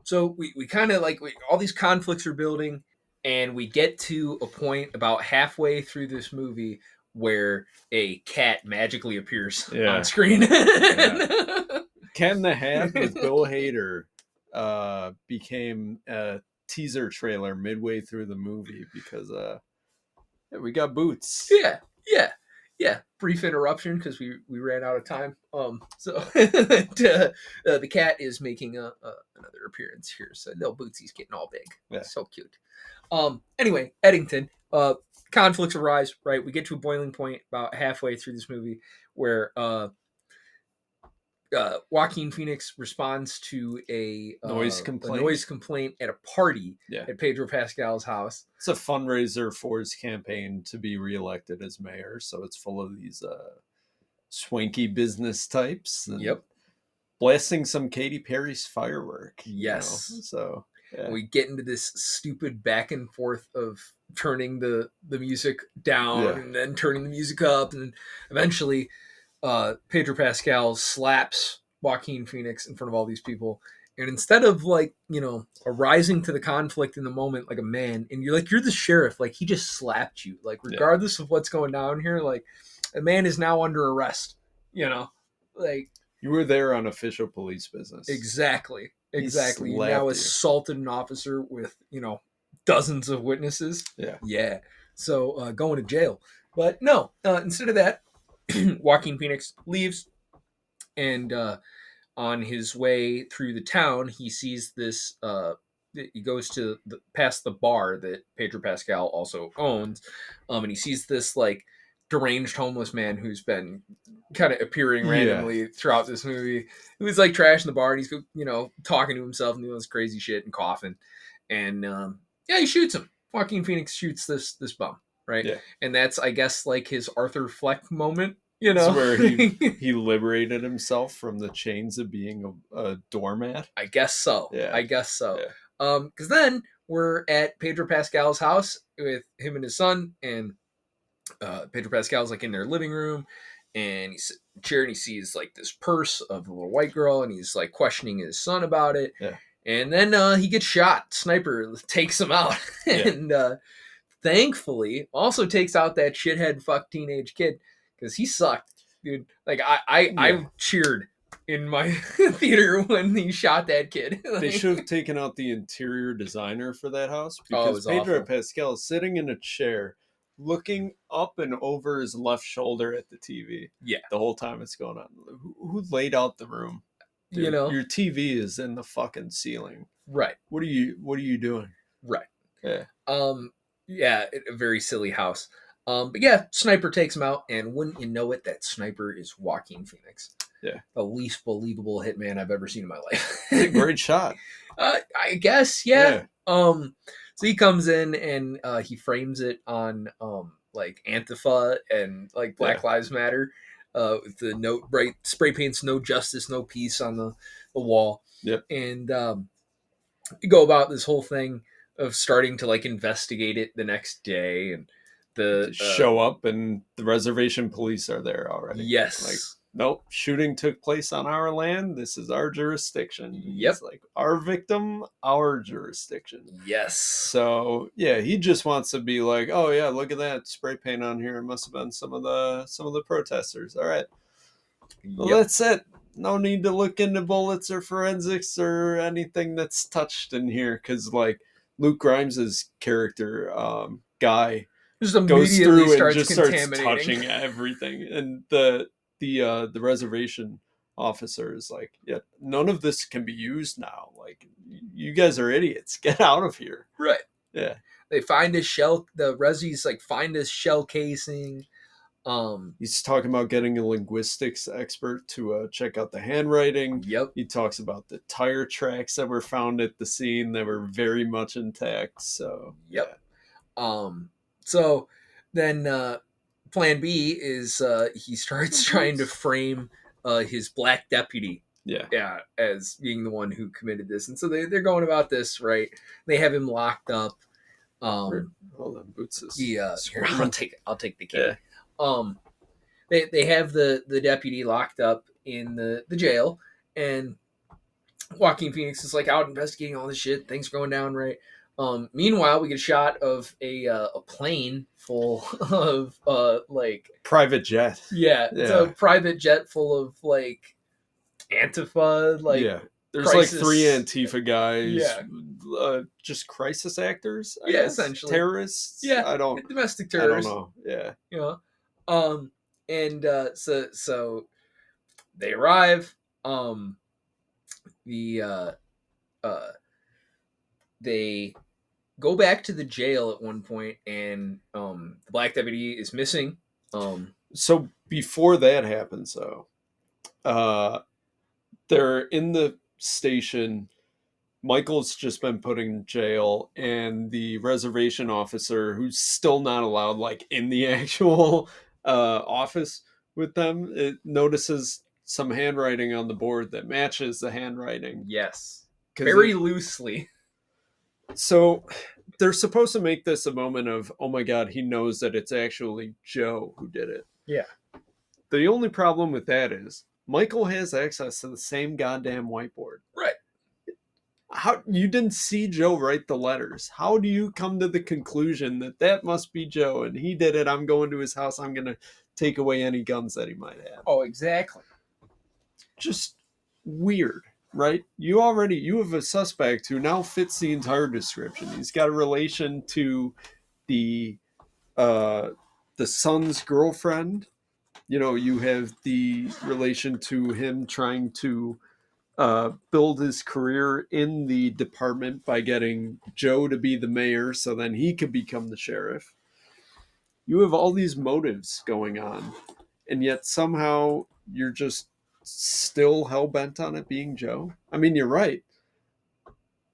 So we kind of like all these conflicts are building, and we get to a point about halfway through this movie where a cat magically appears Yeah. on screen. Cat in the Hat with Bill Hader became a teaser trailer midway through the movie because we got boots. Yeah. Yeah, brief interruption because we ran out of time. So the cat is making another appearance here. So little Bootsy's getting all big. Yeah. So cute. Anyway, Eddington. Conflicts arise. Right, we get to a boiling point about halfway through this movie where Joaquin Phoenix responds to a Noise complaint at a party at Pedro Pascal's house. It's a fundraiser for his campaign to be reelected as mayor, so it's full of these swanky business types. And blasting some Katy Perry's firework. Yes. So we get into this stupid back and forth of turning the music down and then turning the music up, and eventually Pedro Pascal slaps Joaquin Phoenix in front of all these people, and instead of arising to the conflict in the moment like a man, and you're the sheriff, like he just slapped you, like regardless of what's going down here, like a man is now under arrest, like you were there on official police business. Exactly. You now assaulted an officer with dozens of witnesses. Yeah. So going to jail, but no, instead of that, Joaquin Phoenix leaves, and on his way through the town, he sees this. He goes to past the bar that Pedro Pascal also owns, and he sees this like deranged homeless man who's been kind of appearing randomly throughout this movie. Who's like trashing the bar, and he's talking to himself and doing this crazy shit and coughing, and he shoots him. Joaquin Phoenix shoots this bum. Right. Yeah. And that's, I guess, like his Arthur Fleck moment, It's where he liberated himself from the chains of being a doormat. I guess so. Yeah. Yeah. Because then we're at Pedro Pascal's house with him and his son, and Pedro Pascal's like in their living room, and he's sitting in a chair, and he sees like this purse of a little white girl, and he's like questioning his son about it. Yeah. And then he gets shot. Sniper takes him out. And thankfully also takes out that shithead fuck teenage kid, because he sucked, dude. Like I cheered in my theater when he shot that kid. They should have taken out the interior designer for that house, because Pedro awful. Pascal is sitting in a chair looking up and over his left shoulder at the TV. Yeah. The whole time it's going on. Who laid out the room? Dude, your TV is in the fucking ceiling. Right. What are you doing? Right. Yeah. Yeah, a very silly house. But yeah, Sniper takes him out, and wouldn't you know it, that Sniper is Joaquin Phoenix. Yeah. The least believable hitman I've ever seen in my life. Great shot. I guess, yeah. So he comes in and he frames it on like Antifa and like Black Lives Matter, with the note, bright spray paints "No Justice, No Peace" on the wall. Yep. And you go about this whole thing of starting to like investigate it the next day, and the show up, and the reservation police are there already. Yes. Like, nope, shooting took place on our land. This is our jurisdiction. Yep. It's like our victim, our jurisdiction. Yes. So yeah, he just wants to be like, oh yeah, look at that spray paint on here. It must have been some of the protesters. All right. Well, that's it. No need to look into bullets or forensics or anything that's touched in here, because like Luke Grimes' character, Guy, just goes through and just starts contaminating. touching everything, and the reservation officer is like, yeah, none of this can be used now. Like, you guys are idiots. Get out of here. Right. Yeah. They find his shell. The resis like find his shell casing. He's talking about getting a linguistics expert to check out the handwriting. Yep. He talks about the tire tracks that were found at the scene that were very much intact. So yep. Yeah. So then plan B is he starts trying to frame his black deputy. Yeah, as being the one who committed this. And so they're going about this, right? They have him locked up. Hold on, Boots is here, I'll take the key. Yeah. They have the deputy locked up in the jail, and Joaquin Phoenix is like out investigating all this shit. Things going down right. Meanwhile, we get a shot of a plane full of like private jet. Yeah, it's a private jet full of like Antifa, like There's crisis. Like 3 Antifa guys, just crisis actors. I guess. Essentially terrorists. Yeah, I don't domestic terrorists. I don't know. Yeah. You know, And so they arrive. They go back to the jail at one point, and the black deputy is missing. So before that happens, though, they're in the station. Michael's just been put in jail, and the reservation officer, who's still not allowed, like, in the actual office with them, it notices some handwriting on the board that matches the handwriting. Yes, 'Cause very loosely. So they're supposed to make this a moment of, oh my god, he knows that it's actually Joe who did it. Yeah. The only problem with that is Michael has access to the same goddamn whiteboard. Right. How you didn't see Joe write the letters? How do you come to the conclusion that that must be Joe and he did it? I'm going to his house. I'm going to take away any guns that he might have. Oh, exactly. Just weird, right? You have a suspect who now fits the entire description. He's got a relation to the son's girlfriend. You know, you have the relation to him trying to build his career in the department by getting Joe to be the mayor so then he could become the sheriff. You have all these motives going on, and yet somehow you're just still hell-bent on it being Joe. I mean, you're right,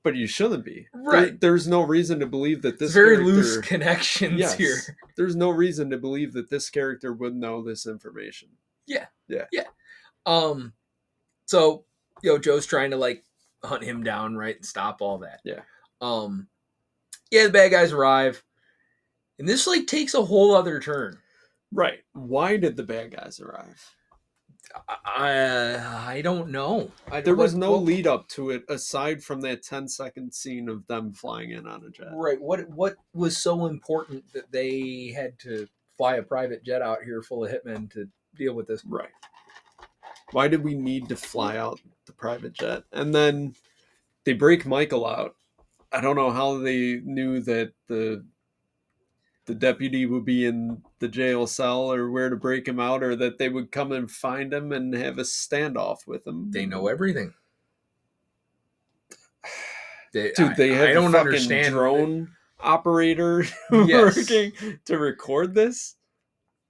but you shouldn't be. Right. There's no reason to believe that this very character, loose connections here. There's no reason to believe that this character would know this information. Yeah. Yeah. So, Joe's trying to, like, hunt him down, right, and stop all that. Yeah. The bad guys arrive, and this, like, takes a whole other turn. Right. Why did the bad guys arrive? I don't know. There was no lead up to it aside from that 10-second scene of them flying in on a jet. Right. What was so important that they had to fly a private jet out here full of hitmen to deal with this? Right. Why did we need to fly out the private jet? And then they break Michael out. I don't know how they knew that the deputy would be in the jail cell or where to break him out, or that they would come and find him and have a standoff with him. They know everything. They have I a don't fucking understand. drone operator Yes. working to record this.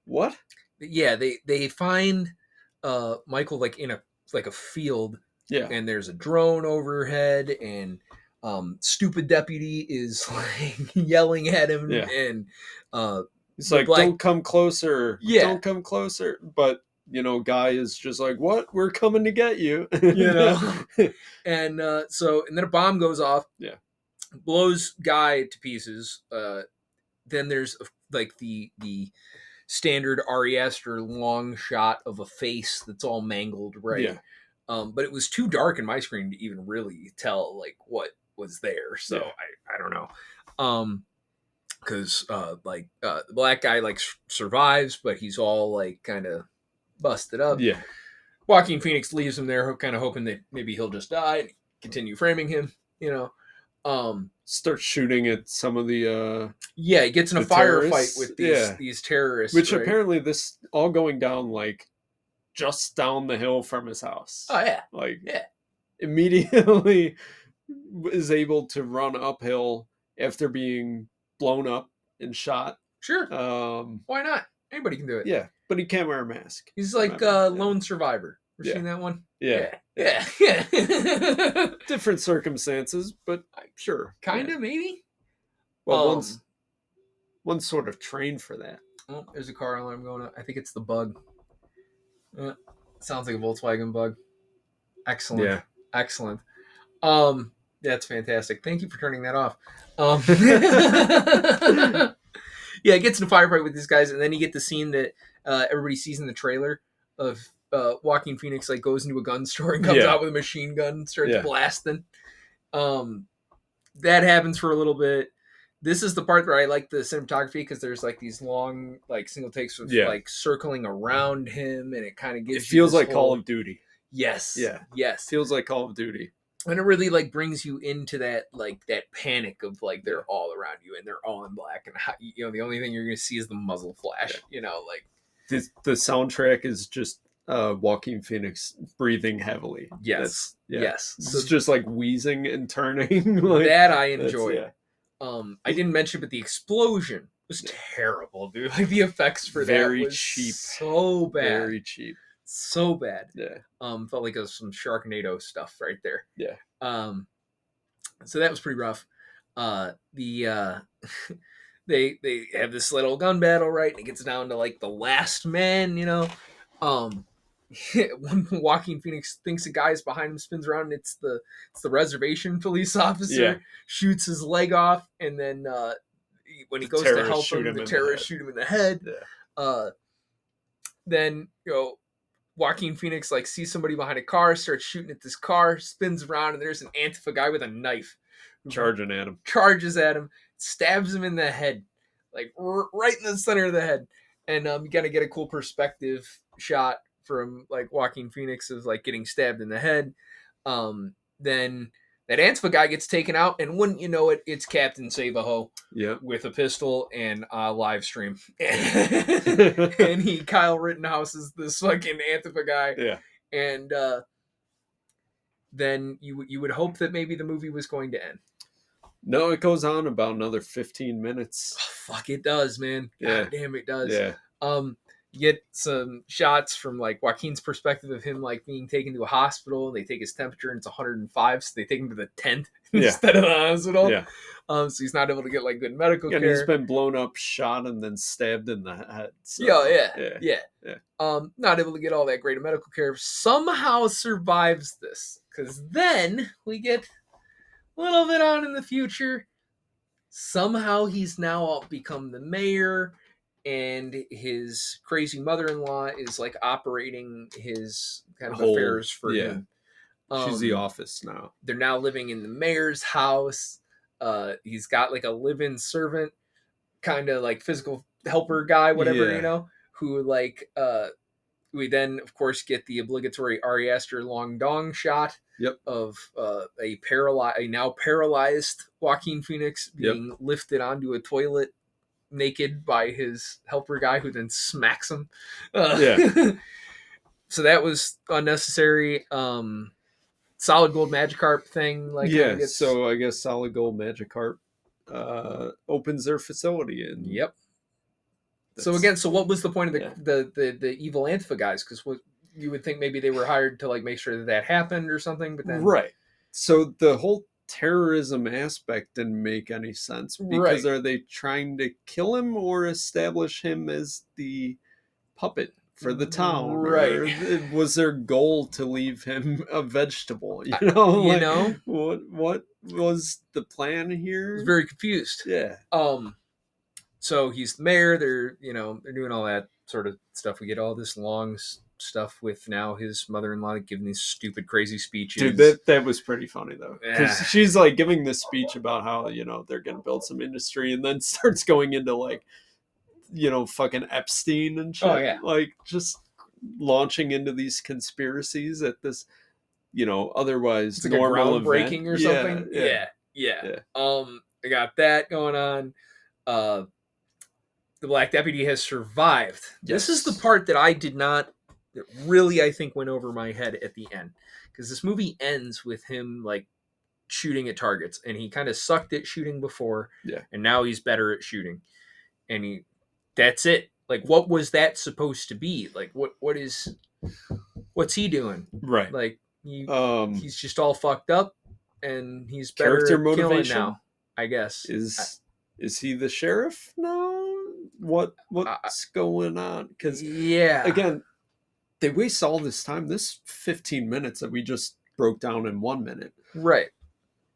What? Yeah, they find Michael, like, in a field. Yeah. And there's a drone overhead, and stupid deputy is, like, yelling at him. Yeah. And He's like, don't come closer. Yeah. Don't come closer. But, Guy is just like, what? We're coming to get you. And then a bomb goes off. Yeah. Blows Guy to pieces. Then there's, like, the standard Ari Aster long shot of a face that's all mangled, right? Yeah. But it was too dark in my screen to even really tell, like, what was there. So Yeah. I don't know. Because the black guy, like, survives, but he's all, like, kind of busted up. Yeah. Joaquin Phoenix leaves him there, kind of hoping that maybe he'll just die and continue framing him. Start shooting at some of the he gets in a firefight with these terrorists, which right? apparently this all going down, like, just down the hill from his house. Oh yeah, Like, yeah. Immediately is able to run uphill after being blown up and shot. Sure. Why not? Anybody can do it. Yeah, but he can't wear a mask. He's like Lone Survivor. Ever seen that one? Yeah. Different circumstances, but sure. Kind of, maybe. Well, one's sort of trained for that. Oh, there's a car alarm going up. I think it's the Bug. Sounds like a Volkswagen Bug. Excellent. Yeah. Excellent. That's fantastic. Thank you for turning that off. It gets in a firefight with these guys, and then you get the scene that everybody sees in the trailer of Joaquin Phoenix, like, goes into a gun store and comes out with a machine gun and starts blasting. That happens for a little bit. This is the part where I like the cinematography, because there's, like, these long, like, single takes of like circling around him, and it kind of gives. It feels like Call of Duty. Yes. Yeah. Yes. Feels like Call of Duty. And it really, like, brings you into that, like, that panic of, like, they're all around you and they're all in black, and how, the only thing you're going to see is the muzzle flash, like. the soundtrack is just Joaquin Phoenix breathing heavily. Yes. Yes. It's So just like wheezing and turning. Like, that I that's- enjoyed. yeah. I didn't mention, but the explosion was terrible, dude. Like the effects for Very that was cheap. so bad. Very cheap. So bad. Yeah. Felt like it was some Sharknado stuff right there. Yeah. So that was pretty rough. They have this little gun battle, right? And it gets down to like the last man, you know. When Joaquin Phoenix thinks a guy is behind him, spins around, and it's the reservation police officer, Yeah. shoots his leg off, and then when he goes to terrorists help shoot him, him the in the terrorists head. shoot him in the head. Yeah. Then Joaquin Phoenix like sees somebody behind a car, starts shooting at this car, spins around, and there's an Antifa guy with a knife Charging at him. charges at him, stabs him in the head, like right in the center of the head. And you gotta get a cool perspective shot from like Joaquin Phoenix of like getting stabbed in the head. Then that Antifa guy gets taken out, and wouldn't you know it, it's Captain Save-A-Ho Yeah. with a pistol and a live stream. And he Kyle Rittenhouse is this fucking Antifa guy. Yeah. And then you would hope that maybe the movie was going to end. No, it goes on about another 15 minutes. Oh, fuck, it does, man. Yeah. God damn, it does. Yeah. You get some shots from like Joaquin's perspective of him like being taken to a hospital, and they take his temperature and it's 105, so they take him to the tent Yeah. instead of the hospital. Yeah. So he's not able to get like good medical And care. he's been blown up, shot, and then stabbed in the head. So, Yeah. Not able to get all that great medical care. Somehow survives this, because then we get a little bit on in the future. Somehow he's now become the mayor, and his crazy mother-in-law is like operating his kind of affairs for him. She's the office now. They're now living in the mayor's house. He's got like a live-in servant, kind of like physical helper guy, whatever, Yeah. you know, who like we then of course get the obligatory Ari Aster long dong shot. Yep. Of a now paralyzed Joaquin Phoenix being lifted onto a toilet naked by his helper guy, who then smacks him. So that was unnecessary. Solid Gold Magikarp thing, like So I guess Solid Gold Magikarp opens their facility in. Yep. So again, what was the point of the evil Antifa guys? Because what you would think maybe they were hired to like make sure that happened or something, but then right. So the whole terrorism aspect didn't make any sense, because are they trying to kill him or establish him as the puppet for the town? Right. Or was their goal to leave him a vegetable? You know, what was the plan here? I was very confused. Yeah. So he's the mayor. They're doing all that sort of stuff. We get all this long stuff with now his mother-in-law giving these stupid, crazy speeches. Dude, that was pretty funny though, because she's like giving this speech about how they're gonna build some industry, and then starts going into like fucking Epstein and shit. Oh yeah, like just launching into these conspiracies at this otherwise it's like normal a groundbreaking or something. Yeah. I got that going on. The Black Deputy has survived. Yes. This is the part that that really I think went over my head at the end, because this movie ends with him like shooting at targets, and he kind of sucked at shooting before, and now he's better at shooting, and that's it. Like, what was that supposed to be? Like, what's he doing? Right. Like, he's just all fucked up, and he's better character at killing motivation now, I guess. Is he the sheriff now? What's going on? Because again, they waste all this time. This 15 minutes that we just broke down in 1 minute, right?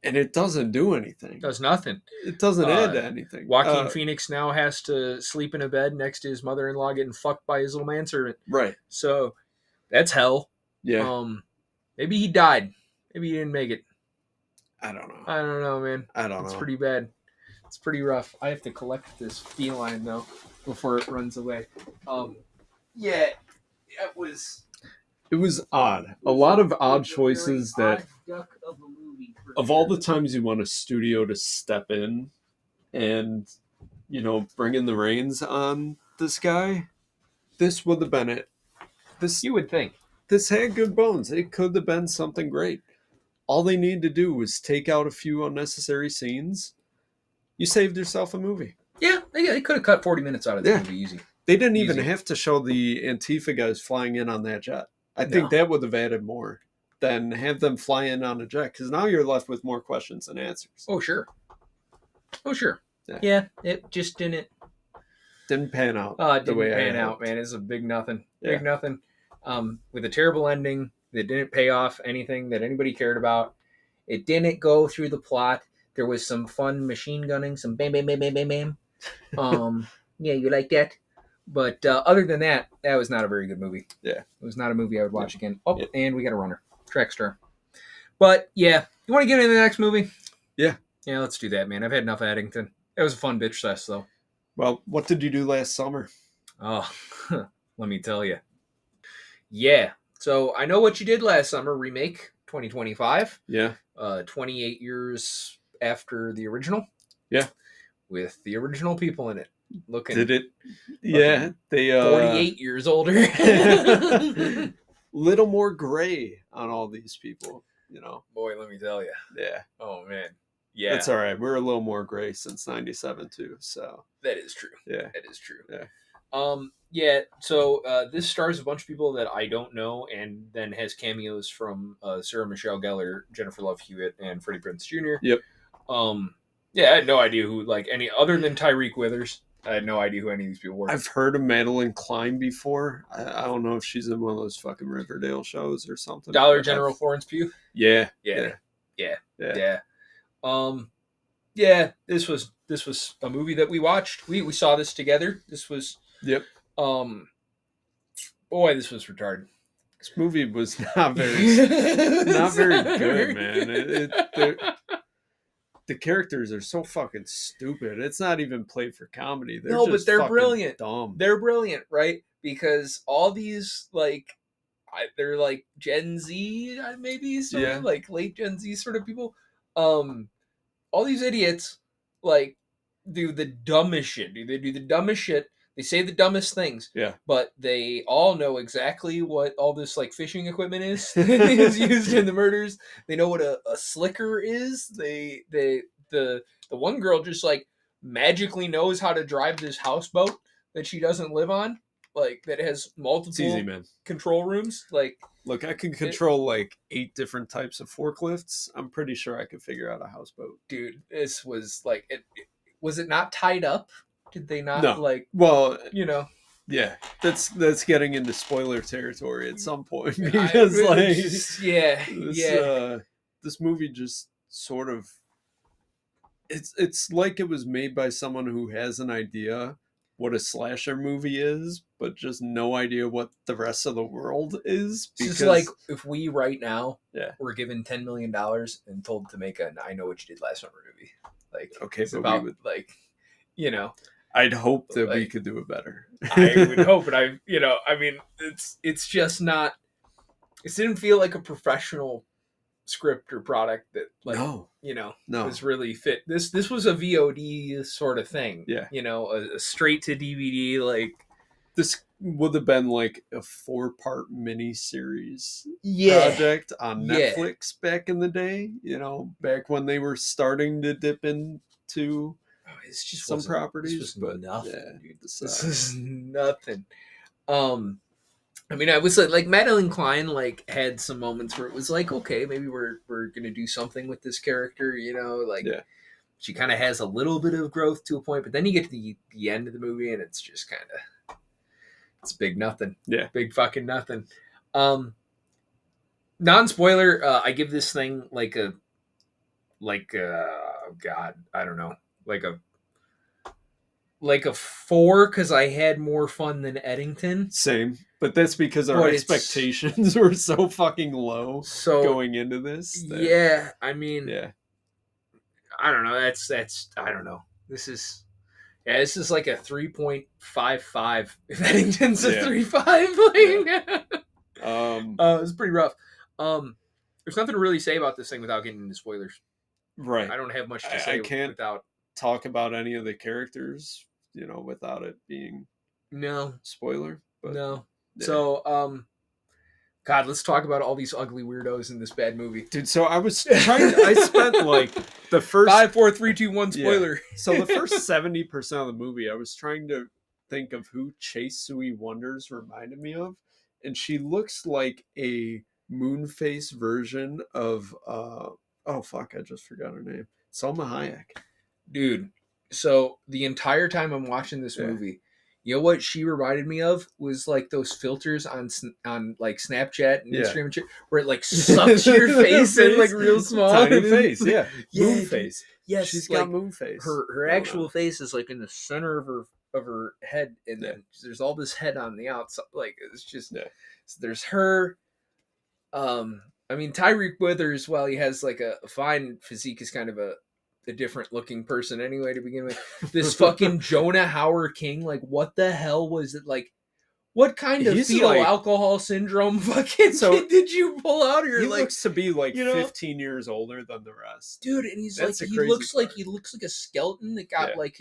And it doesn't do anything. Does nothing. It doesn't add to anything. Joaquin Phoenix now has to sleep in a bed next to his mother-in-law getting fucked by his little manservant. Right. So that's hell. Yeah. Maybe he died. Maybe he didn't make it. I don't know. I don't know, man. I don't know. It's pretty bad. It's pretty rough. I have to collect this feline though before it runs away. It was odd. A lot of odd choices that of all the times you want a studio to step in and bring in the reins on this guy, this would have been it. This You would think. this had good bones. It could have been something great. All they need to do was take out a few unnecessary scenes. You saved yourself a movie. Yeah, they could have cut 40 minutes out of this movie easy. They didn't even Easy. have to show the Antifa guys flying in on that jet. I think that would have added more than have them fly in on a jet, because now you're left with more questions than answers. Oh, sure. Yeah. Yeah, it just didn't Didn't pan out it the didn't way pan I out, hoped. man. It's a big nothing. Yeah. Big nothing. With a terrible ending that didn't pay off anything that anybody cared about. It didn't go through the plot. There was some fun machine gunning, some bam, bam, bam, bam, bam, bam. Yeah, you like that? But other than that, that was not a very good movie. Yeah. It was not a movie I would watch again. Oh, Yeah. and we got a runner. Track star. But, yeah. You want to get into the next movie? Yeah. Yeah, let's do that, man. I've had enough of Eddington. It was a fun bitch fest, though. Well, what did you do last summer? Oh, let me tell you. Yeah. So I know what you did last summer. Remake 2025. Yeah. 28 years after the original. Yeah. With the original people in it. Looking Did it? Yeah. They 48 years older. little more gray on all these people, you know. Boy, let me tell you. Yeah. Oh, man. Yeah. That's all right. We're a little more gray since 97 too, so. That is true. Yeah. That is true. Yeah. Yeah, so this stars a bunch of people that I don't know, and then has cameos from Sarah Michelle Gellar, Jennifer Love Hewitt, and Freddie Prinze Jr. Yep. Yeah, I had no idea who, like, any other than Tyreek Withers. I had no idea who any of these people were. I've heard of Madeline Klein before. I don't know if she's in one of those fucking Riverdale shows or something. Dollar General Florence Pugh. Yeah. Yeah. Yeah. Yeah. This was a movie that we watched. We saw this together. This was. Yep. Boy, this was retarded. This movie was not very good, man. The characters are so fucking stupid. It's not even played for comedy. They're but just they're fucking brilliant. Dumb. They're brilliant, right? Because all these they're like Gen Z, maybe sort of like late Gen Z sort of people. All these idiots like do the dumbest shit. They do the dumbest shit. They say the dumbest things. Yeah. But they all know exactly what all this like fishing equipment is is used in the murders. They know what a slicker is. The one girl just like magically knows how to drive this houseboat that she doesn't live on, like that has multiple It's easy, man. control rooms. Like, look, I can control like 8 different types of forklifts. I'm pretty sure I could figure out a houseboat. Dude, this was like, was it not tied up? Did they not Well, Yeah, that's getting into spoiler territory at some point because this movie just sort of it's like it was made by someone who has an idea what a slasher movie is, but just no idea what the rest of the world is. It's just like if we right now were given $10 million and told to make an I Know What You Did Last Summer movie. Like, okay, it's but about we would, I'd hope that we could do it better. I would hope, but it's just not. It didn't feel like a professional script or product that was really fit. This was a VOD sort of thing. Yeah, a straight to DVD. Like, this would have been like a 4-part miniseries project on Netflix back in the day. Back when they were starting to dip into. It's just some properties, but nothing. Yeah, Dude. This is nothing. I was like Madeline Klein had some moments where it was like, okay, maybe we're gonna do something with this character, she kind of has a little bit of growth to a point, but then you get to the end of the movie and it's just kind of it's big nothing. Yeah, big fucking nothing. Non-spoiler, I give this thing God, I don't know, like a 4 because I had more fun than Eddington. Same, but that's because our expectations were so fucking low going into this. Yeah, I don't know. That's I don't know. This is like a 3.55. If Eddington's a 3.5, it's pretty rough. There's nothing to really say about this thing without getting into spoilers. Right. I don't have much to say. I can't talk about any of the characters, without it being no spoiler. But, No. yeah. So, God, let's talk about all these ugly weirdos in this bad movie. Dude, so I was trying. I spent like the first 5, 4, 3, 2, 1 spoiler. Yeah. So the first 70% of the movie, I was trying to think of who Chase Sui Wonders reminded me of, and she looks like a moonface version of oh fuck, I just forgot her name. Salma Hayek. Dude, so the entire time I'm watching this Yeah. movie, you know what she reminded me of was like those filters on like Snapchat and Yeah. Instagram and shit, where it like sucks your face in like real small. Tiny and face, yeah. Yeah, Moon dude. face. Yes, She's like, got moon face. her going actual on. face is like in the center of her head, and Yeah. then there's all this head on the outside. Like it's just Yeah. so there's her. I mean Tyreek Withers, while he has like a fine physique, is kind of a different looking person anyway to begin with. This fucking Jonah Hauer King, like what the hell was it like? What kind of He's fetal like- alcohol syndrome fucking So- did you pull out? Or He like, looks to be like you know? 15 years older than the rest. dude, and he's That's like the he crazy looks like part. he looks like a skeleton that got Yeah. like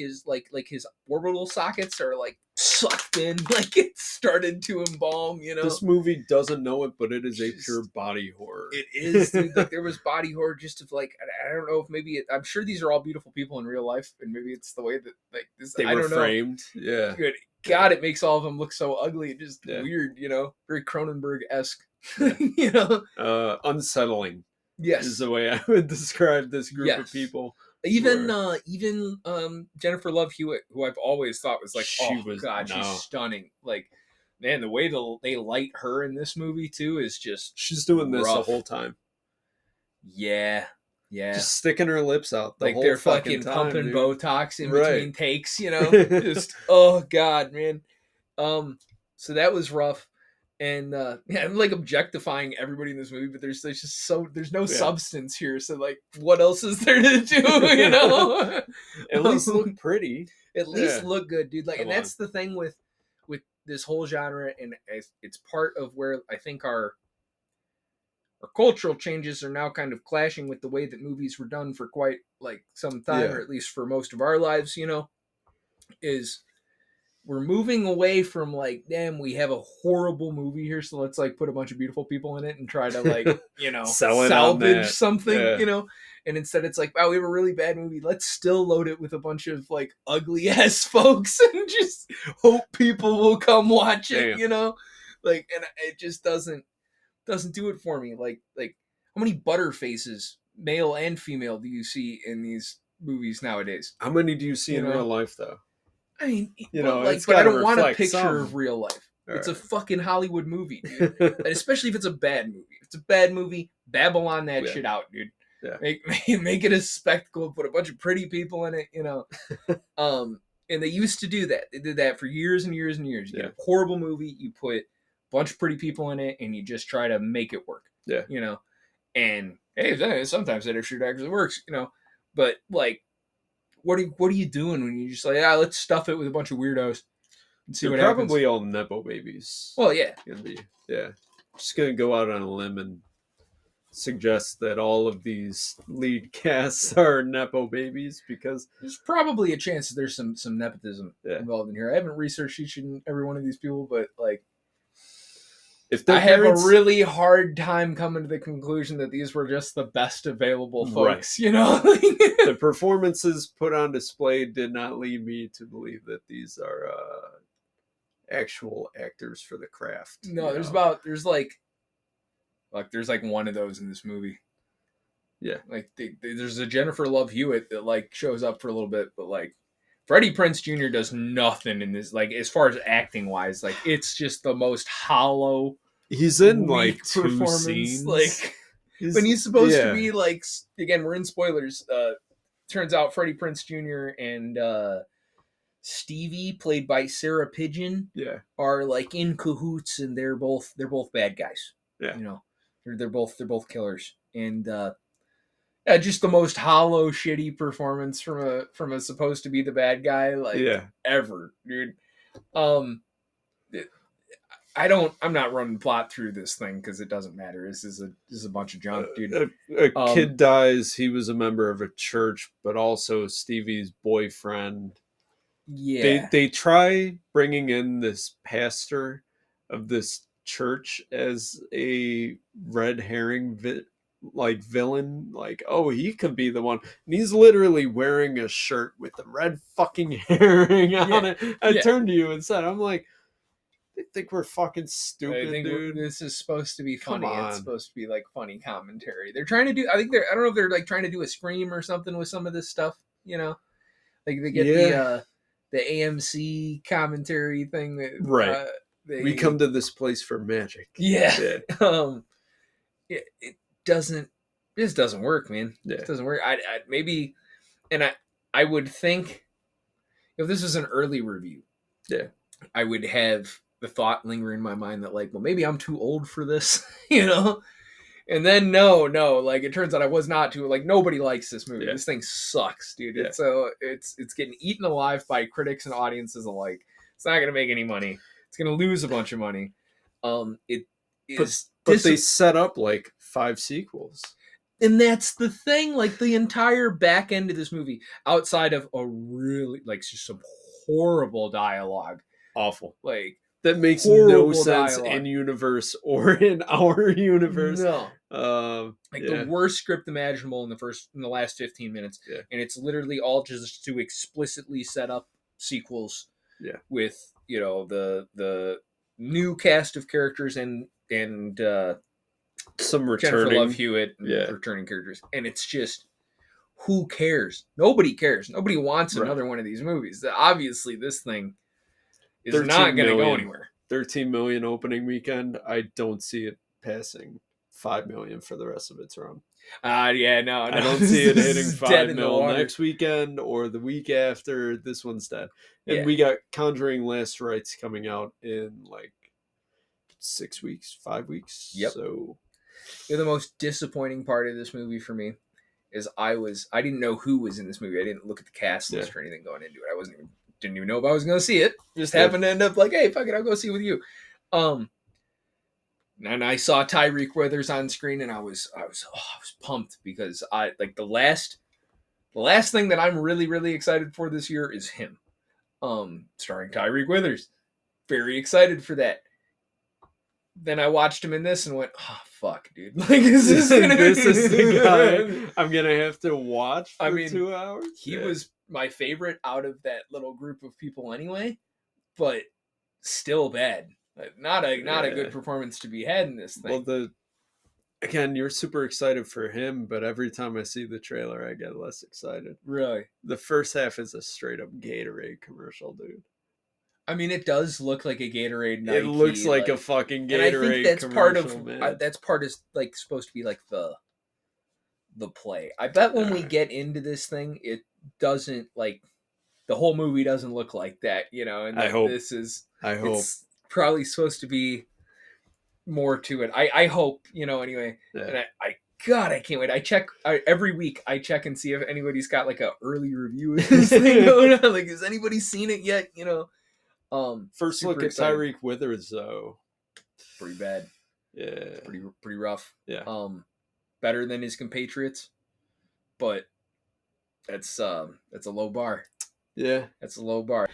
his orbital sockets are like sucked in, like it started to embalm, you know. This movie doesn't know it, but it is a Just- pure body horror. It is, dude. Like there was body horror just of like I don't know if maybe I'm sure these are all beautiful people in real life, and maybe it's the way that like this. They I were don't know. framed. Yeah. Good God, it makes all of them look so ugly. It just Yeah. weird, you know, very Cronenberg-esque. Yeah. You know, Unsettling is yes. the way I would describe this group of Yes. people. Even Sure. Jennifer Love Hewitt, who I've always thought was like, She oh was- God, no. she's stunning. Like, man, the way they light her in this movie too is just She's doing this the rough. whole time. yeah. Just sticking her lips out the Like whole they're fucking fucking time, pumping dude. Botox in Right. between takes, you know. Just oh God, man. So that was rough. And yeah, I'm like objectifying everybody in this movie, but there's there's no substance here. So like, what else is there to do? You know, At least look pretty. at least Yeah. look good, dude. Like, Come and that's the thing with this whole genre, and it's part of where I think our cultural changes are now kind of clashing with the way that movies were done for quite like some time, Yeah. or at least for most of our lives. You know, is we're moving away from like, damn, we have a horrible movie here, so let's like put a bunch of beautiful people in it and try to like, you know, Sell it on salvage that. something, Yeah. you know. And instead it's like, wow, we have a really bad movie. Let's still load it with a bunch of like ugly ass folks and just hope people will come watch it, Damn. you know? Like, and it just doesn't do it for me. Like how many butter faces, male and female, do you see in these movies nowadays? How many do you see You in know? real life, though? I mean, You but, know, like, it's but I gotta don't want a reflect picture some. of real life. It's a Alright. fucking Hollywood movie, dude. And especially if it's a bad movie. If it's a bad movie, Babylon that Yeah. shit out, dude. Yeah. Make it a spectacle. Put a bunch of pretty people in it, you know. And they used to do that. They did that for years and years and years. You get a horrible movie, you put a bunch of pretty people in it, and you just try to make it work. Yeah. You know. And hey, sometimes that actually works, you know. But like, what are you doing when you just like, let's stuff it with a bunch of weirdos and see They're what happens? probably all nepo babies. Well, yeah. Gonna be, yeah. Just gonna go out on a limb and suggest that all of these lead casts are nepo babies because There's probably a chance that there's some nepotism Yeah. involved in here. I haven't researched each and every one of these people, but like, if their I have parents, a really hard time coming to the conclusion that these were just the best available folks. You know, the performances put on display did not lead me to believe that these are actual actors for the craft. no, you there's know? there's like one of those in this movie. Yeah. Like there's a Jennifer Love Hewitt that like shows up for a little bit, but like Freddie Prinze Jr. does nothing in this. Like as far as acting wise, like it's just the most hollow. He's in weak like two performance. scenes. Like He's- when he's supposed yeah. to be like, again, we're in spoilers. Turns out Freddie Prinze Jr. and Stevie, played by Sarah Pigeon, Yeah. are like in cahoots, and they're both bad guys. Yeah. You know, they're both killers, and yeah, just the most hollow, shitty performance from a supposed to be the bad guy like ever, dude. I'm not running plot through this thing because it doesn't matter. This is a bunch of junk, dude. A kid dies. He was a member of a church, but also Stevie's boyfriend. Yeah. They try bringing in this pastor of this church as a red herring villain. Like, oh, he could be the one. And he's literally wearing a shirt with the red fucking herring on it. I turned to you and said, I'm like, they think we're fucking stupid, I think dude. this is supposed to be funny. Come on. It's supposed to be like funny commentary. They're trying to do. I don't know if they're like trying to do a Scream or something with some of this stuff. You know, like they get the AMC commentary thing. That, right. We come to this place for magic. Yeah. It doesn't. This doesn't work, man. Yeah. It doesn't work. I maybe, and I would think if this was an early review, I would have the thought linger in my mind that like, well, maybe I'm too old for this, you know? And then no, like it turns out I was not too, like nobody likes this movie. This thing sucks, dude. It's getting eaten alive by critics and audiences alike. It's not going to make any money. It's going to lose a bunch of money. But they set up like 5 sequels. And that's the thing, like the entire back end of this movie, outside of a really, like just some horrible dialogue. Awful. Like, that makes no sense in universe or in our universe. No. The worst script imaginable in the last 15 minutes. Yeah. And it's literally all just to explicitly set up sequels. Yeah. With, you know, the new cast of characters and some returning Jennifer Love Hewitt returning characters. And it's just, who cares? Nobody cares. Nobody wants another one of these movies. Obviously, this thing is not going to go anywhere. 13 million opening weekend. I don't see it passing 5 million for the rest of its run. No. I don't see it hitting 5 mil next weekend or the week after. This one's dead. And we got Conjuring Last Rites coming out in like 6 weeks, 5 weeks. Yep. So the most disappointing part of this movie for me is I didn't know who was in this movie. I didn't look at the cast list or anything going into it. Didn't even know if I was going to see it. Just happened to end up like, hey, fuck it, I'll go see it with you. And I saw Tyreek Withers on screen, and I was pumped because I like the last thing that I'm really, really excited for this year is him, starring Tyreek Withers. Very excited for that. Then I watched him in this and went, oh fuck, dude! Like this is the guy I'm gonna have to watch for 2 hours. He was my favorite out of that little group of people anyway, but still bad. Not a good performance to be had in this thing. Well, again, you're super excited for him, but every time I see the trailer, I get less excited. Really? The first half is a straight up Gatorade commercial, dude. I mean, it does look like a Gatorade Nike. It looks like a fucking Gatorade commercial. And I think that's commercial, that's part is like supposed to be like the play. I bet when we get into this thing, it doesn't like the whole movie doesn't look like that, you know. And I hope it's probably supposed to be more to it. I hope, you know. Anyway, and I can't wait. I check every week. I check and see if anybody's got like a early review of this thing going on. Like, has anybody seen it yet? You know. First look at Tyreek Withers though, pretty bad. Yeah, pretty rough. Yeah. Better than his compatriots, but that's a low bar. Yeah, that's a low bar.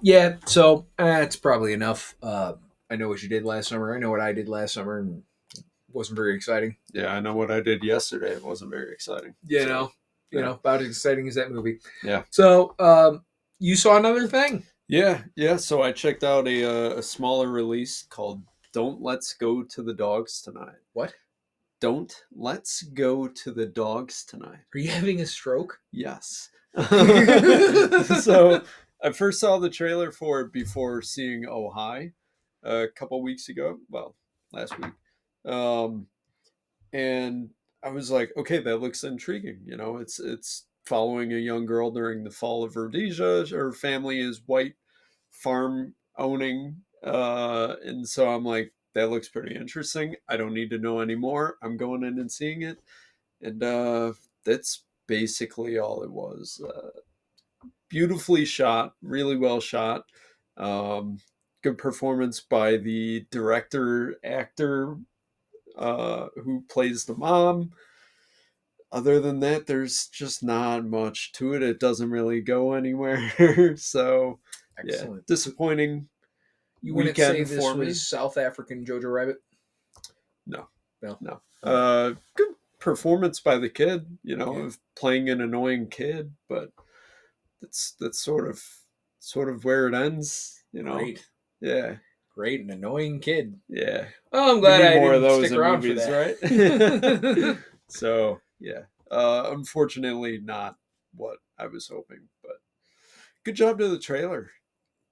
Yeah, so that's probably enough. I know what you did last summer. I know what I did last summer, and it wasn't very exciting. Yeah, I know what I did yesterday. It wasn't very exciting. You know, about as exciting as that movie. Yeah. So, you saw another thing. Yeah. So I checked out a smaller release called "Don't Let's Go to the Dogs Tonight." What? Don't Let's Go to the Dogs Tonight. Are you having a stroke? Yes. So I first saw the trailer for it before seeing Oh Hi a couple weeks ago. Well, last week. And I was like, okay, that looks intriguing. You know, it's following a young girl during the fall of Rhodesia. Her family is white, farm owning. And so I'm like, that looks pretty interesting. I don't need to know anymore. I'm going in and seeing it. And that's basically all it was. Beautifully shot, really well shot. Good performance by the actor who plays the mom. Other than that, there's just not much to it. It doesn't really go anywhere. So, excellent. Yeah, disappointing. You wouldn't say weekend this for me. was South African Jojo Rabbit? No. No. Good performance by the kid, Yeah. of playing an annoying kid, but that's sort of where it ends, Great. Yeah. Great, an annoying kid. Yeah. Oh, I'm We glad need I more of didn't those stick in around movies, for that. right? So, yeah. Unfortunately, not what I was hoping, but good job to the trailer.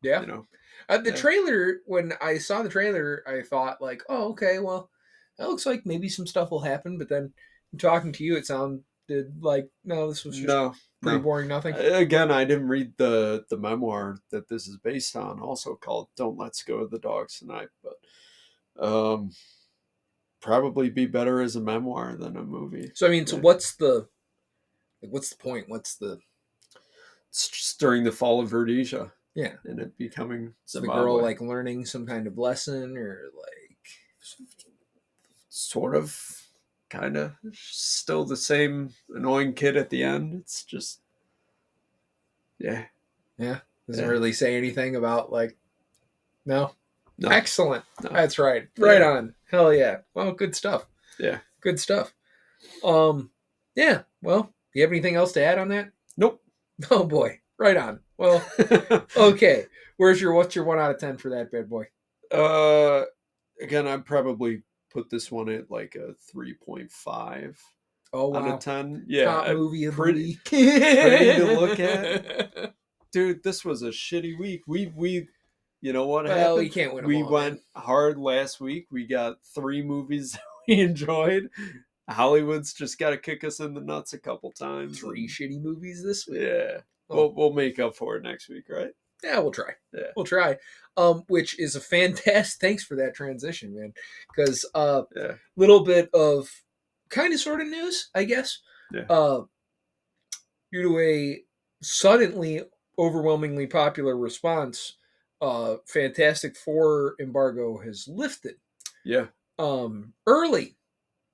Yeah. The Yeah. trailer, when I saw the trailer, I thought, like, oh, okay, well, that looks like maybe some stuff will happen. But then talking to you, it sounded like, no, this was just pretty boring, nothing. Again, I didn't read the memoir that this is based on, also called "Don't Let's Go of the Dogs Tonight," but probably be better as a memoir than a movie. So, I mean, so what's the point? It's just during the fall of Rhodesia. Yeah. And it becoming So the Zimbabwe. girl, like, learning some kind of lesson, or, like... Sort of, kind of. Still the same annoying kid at the end. It's just... Yeah. Doesn't really say anything about, like... No. Excellent. No. That's right. Right on. Hell yeah. Well, good stuff. Yeah. Good stuff. Yeah. Well, do you have anything else to add on that? Nope. Oh boy. Right on. Well, okay. What's your 1 out of 10 for that bad boy? Again, I'd probably put this one at like a 3.5 out of 10. Yeah. Top movie of the week. Pretty to look at. Dude, this was a shitty week. We you know what happened? Well, we can't win them We all, went hard last week. We got 3 movies that we enjoyed. HollyDudes just got to kick us in the nuts a couple times. 3 shitty movies this week. Yeah. Oh. We'll make up for it next week, right? Yeah, we'll try. Yeah. We'll try. Which is a fantastic... Thanks for that transition, man. Because little bit of kind of sort of news, I guess. Yeah. Due to a suddenly overwhelmingly popular response, Fantastic Four embargo has lifted. Yeah. Early.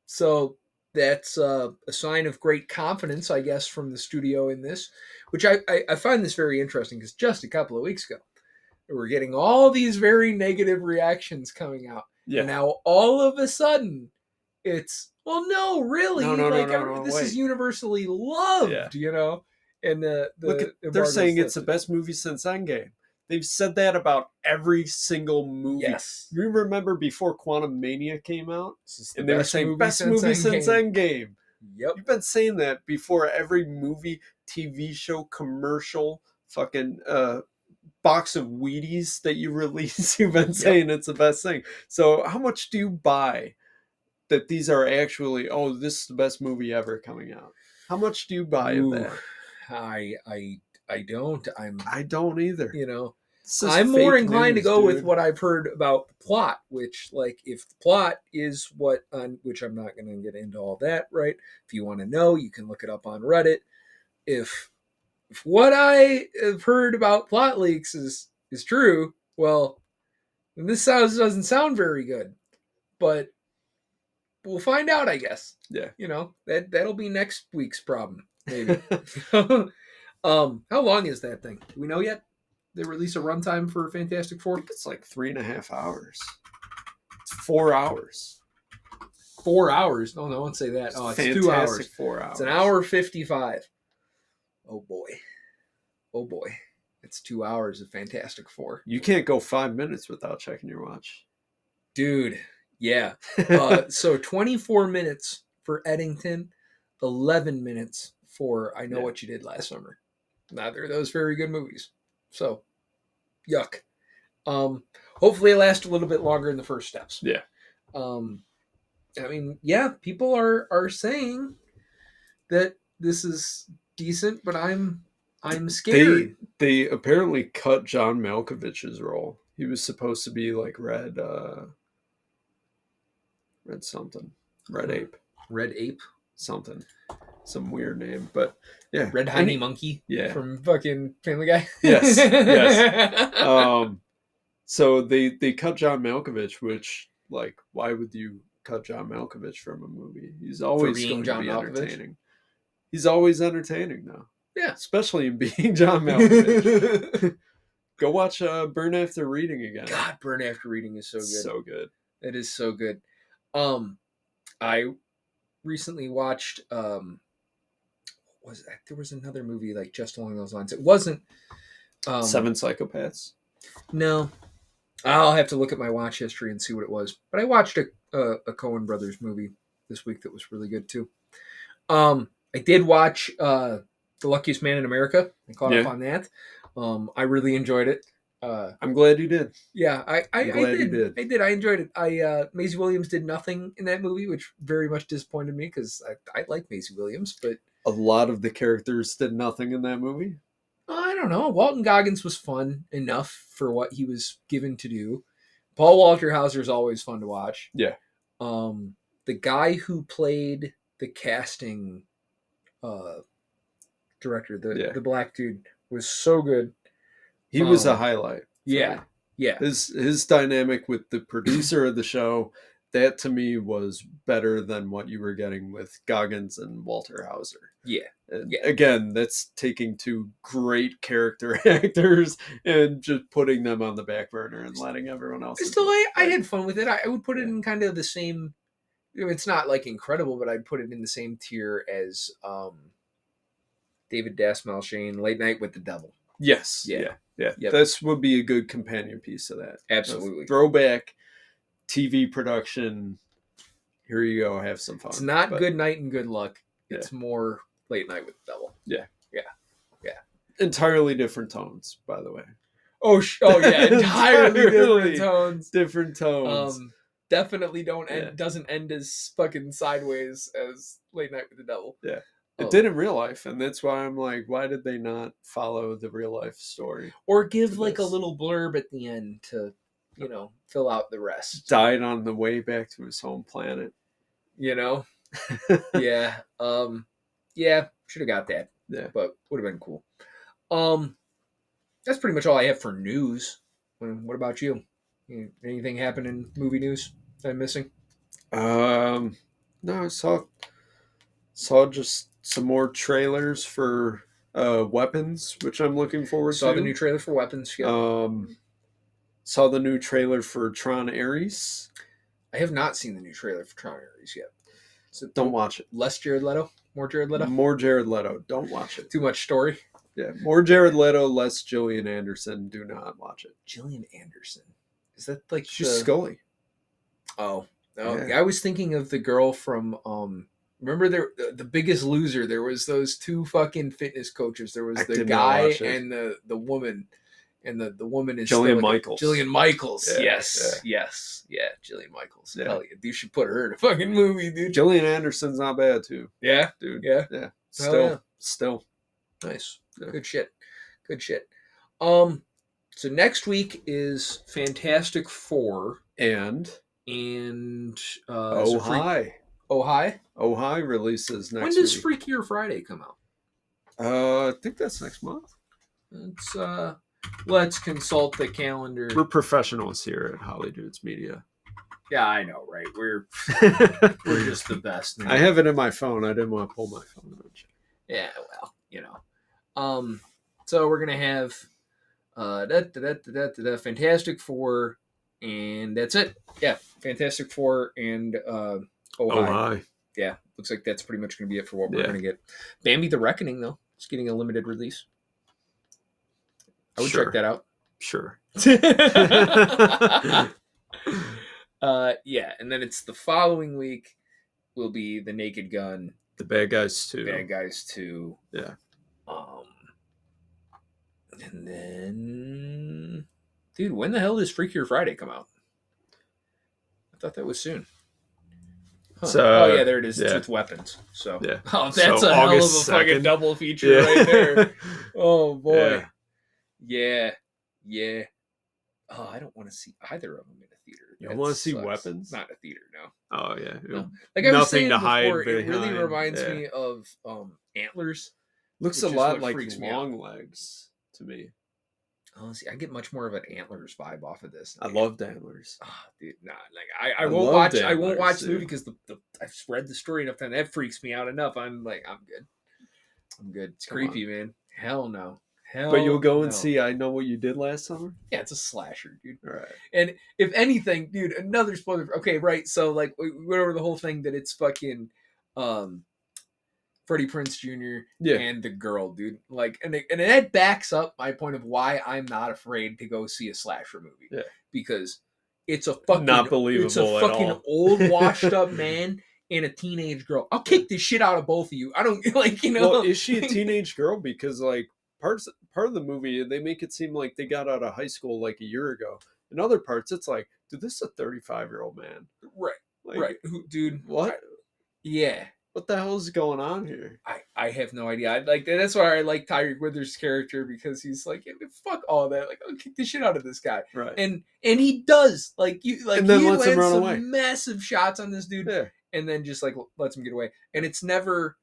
So that's a sign of great confidence, I guess, from the studio in this, which I find this very interesting, because just a couple of weeks ago, we're getting all these very negative reactions coming out. Yeah. And now all of a sudden it's, well, no, really? No, this wait. is universally loved, And they're saying it's the best movie since Endgame. They've said that about every single movie. Yes. You remember before Quantum Mania came out? And they were saying best movie since Endgame. Yep. You've been saying that before every movie, TV show, commercial, fucking box of Wheaties that you release. You've been saying it's the best thing. So how much do you buy that these are actually, this is the best movie ever coming out? How much do you buy of that? I don't. I don't either. I'm more inclined to go with what I've heard about the plot, which, like, if the plot is which I'm not going to get into all that, right? If you want to know, you can look it up on Reddit. If what I have heard about plot leaks is true, well, this doesn't sound very good, but we'll find out, I guess. Yeah. That'll be next week's problem, maybe. How long is that thing? Do we know yet? They release a runtime for Fantastic Four? I think it's like 3.5 hours. It's 4 hours. 4 hours? No, I won't say that. Oh, it's 2 hours. 4 hours. It's an hour 55. Oh boy. It's 2 hours of Fantastic Four. You can't go 5 minutes without checking your watch. Dude, yeah. So 24 minutes for Eddington, 11 minutes for I Know What You Did Last Summer. Neither of those very good movies. So, yuck. Hopefully it lasts a little bit longer in the first steps. Yeah. People are saying that this is decent, but I'm scared. They apparently cut John Malkovich's role. He was supposed to be like Red something. Red Ape. Red Ape? Something. Some weird name, but yeah. Red Hiney Monkey? Yeah. From fucking Family Guy? Yes. So they cut John Malkovich, which, like, why would you cut John Malkovich from a movie? He's always going to be entertaining. He's always entertaining, though. Yeah. Especially in being John Malkovich. Go watch Burn After Reading again. God, Burn After Reading is so good. So good. It is so good. I recently watched there was another movie like just along those lines. It wasn't Seven Psychopaths. No. I'll have to look at my watch history and see what it was. But I watched a Coen Brothers movie this week that was really good too. I did watch The Luckiest Man in America. I caught up on that. I really enjoyed it. I'm glad you did. Yeah, I glad you did. I did. I enjoyed it. Maisie Williams did nothing in that movie, which very much disappointed me because I like Maisie Williams, but A lot of the characters did nothing in that movie. I don't know. Walton Goggins was fun enough for what he was given to do. Paul Walter Hauser is always fun to watch. Yeah. The guy who played the casting director, the black dude, was so good. He was a highlight. Yeah. Me. Yeah. His dynamic with the producer of the show, that to me was better than what you were getting with Goggins and Walter Hauser. Yeah. And again, that's taking two great character actors and just putting them on the back burner and letting everyone else. Still, I had fun with it. I would put it in kind of the same. It's not like incredible, but I'd put it in the same tier as David Dasmalchian, Late Night with the Devil. Yes. Yeah. Yeah. Yep. This would be a good companion piece to that. Absolutely. Throwback TV production. Here you go. Have some fun. It's not Good Night and Good Luck. It's Yeah. more Late Night with the Devil. Yeah. Yeah. Entirely different tones, by the way. Oh yeah. Entirely different tones. Different tones. Definitely doesn't end as fucking sideways as Late Night with the Devil. Yeah. It did in real life, and that's why I'm like, why did they not follow the real life story? Or give like a little blurb at the end to, fill out the rest. Died on the way back to his home planet. Yeah. Should have got that. Yeah. But would have been cool. That's pretty much all I have for news. What about you? Anything happen in movie news that I'm missing? No, I saw just some more trailers for Weapons, which I'm looking forward to. Saw the new trailer for Weapons. Yeah. Saw the new trailer for Tron Ares. I have not seen the new trailer for Tron Ares yet. So Don't watch it. Less Jared Leto? More Jared Leto? More Jared Leto. Don't watch it. Too much story? Yeah, more Jared Leto, less Gillian Anderson. Do not watch it. Gillian Anderson. Is that like She's Scully. Oh. No. Yeah. I was thinking of the girl from remember the Biggest Loser? There was those two fucking fitness coaches. There was the guy and the woman. And the woman is Gillian still Michaels. Gillian Michaels. Yeah, Yes. Yeah, Gillian Michaels. Yeah. Hell yeah. You should put her in a fucking movie, dude. Gillian Anderson's not bad too. Yeah. Dude. Yeah. Yeah. Hell Still. Nice. Yeah. Good shit. So next week is Fantastic Four And Oh Hi. Oh Hi releases next When does week. Freakier Friday come out? I think that's next month. Let's consult the calendar. We're professionals here at HollyDudes Media. Yeah, I know, right? We're just the best. Man. I have it in my phone. I didn't want to pull my phone out. Yeah, well, so we're gonna have Fantastic Four, and that's it. Yeah, Fantastic Four and Oh Hi. Yeah, looks like that's pretty much gonna be it for what we're gonna get. Bambi the Reckoning, though, it's getting a limited release. I would check that out. Sure. Yeah, and then it's the following week will be The Naked Gun. The Bad Guys 2. Bad Guys 2. Yeah. And then... Dude, when the hell does Freakier Friday come out? I thought that was soon. Huh. So, yeah, there it is. Yeah. It's with Weapons. So, Yeah. Oh, that's So a hell of a August fucking 2nd. double feature right there. Oh, boy. Yeah. Yeah. Oh, I don't want to see either of them in a theater. You That want to see sucks. Weapons? Not in a theater, no. Oh, yeah. No. Like I was Nothing saying to hide before, it really behind. reminds Yeah. me of Antlers. Looks a which is lot what like freaks me out. Long Legs to me. Honestly, I get much more of an Antlers vibe off of this. I love Dantlers. Oh, dude, nah, like I I won't love watch. the I won't Antlers, watch the dude. movie because I've read the story enough time. That freaks me out enough. I'm like, I'm good. It's Come creepy, man. Hell no. Hell But you'll go and no. see I Know What You Did Last Summer? Yeah, it's a slasher, dude. All right. And if anything, dude, another spoiler. Okay, right. So like we went over the whole thing that it's fucking Freddie Prinze Jr. Yeah. and the girl, dude. Like, and it backs up my point of why I'm not afraid to go see a slasher movie. Yeah. Because it's a fucking Not believable It's a at fucking all. old, washed up man and a teenage girl. I'll kick the shit out of both of you. I don't like, you know. Well, is she a teenage girl? Because like part of the movie, they make it seem like they got out of high school like a year ago. In other parts, it's like, dude, this is a 35-year-old man. Right. Like, Right. Dude. What? Yeah. What the hell is going on here? I have no idea. I like that's why I like Tyreek Withers' character, because he's like, yeah, fuck all that. Like, I'll kick the shit out of this guy. Right. And he does. Like And then he lets him lands run some away. massive shots on this dude, Yeah. and then just like lets him get away. And it's never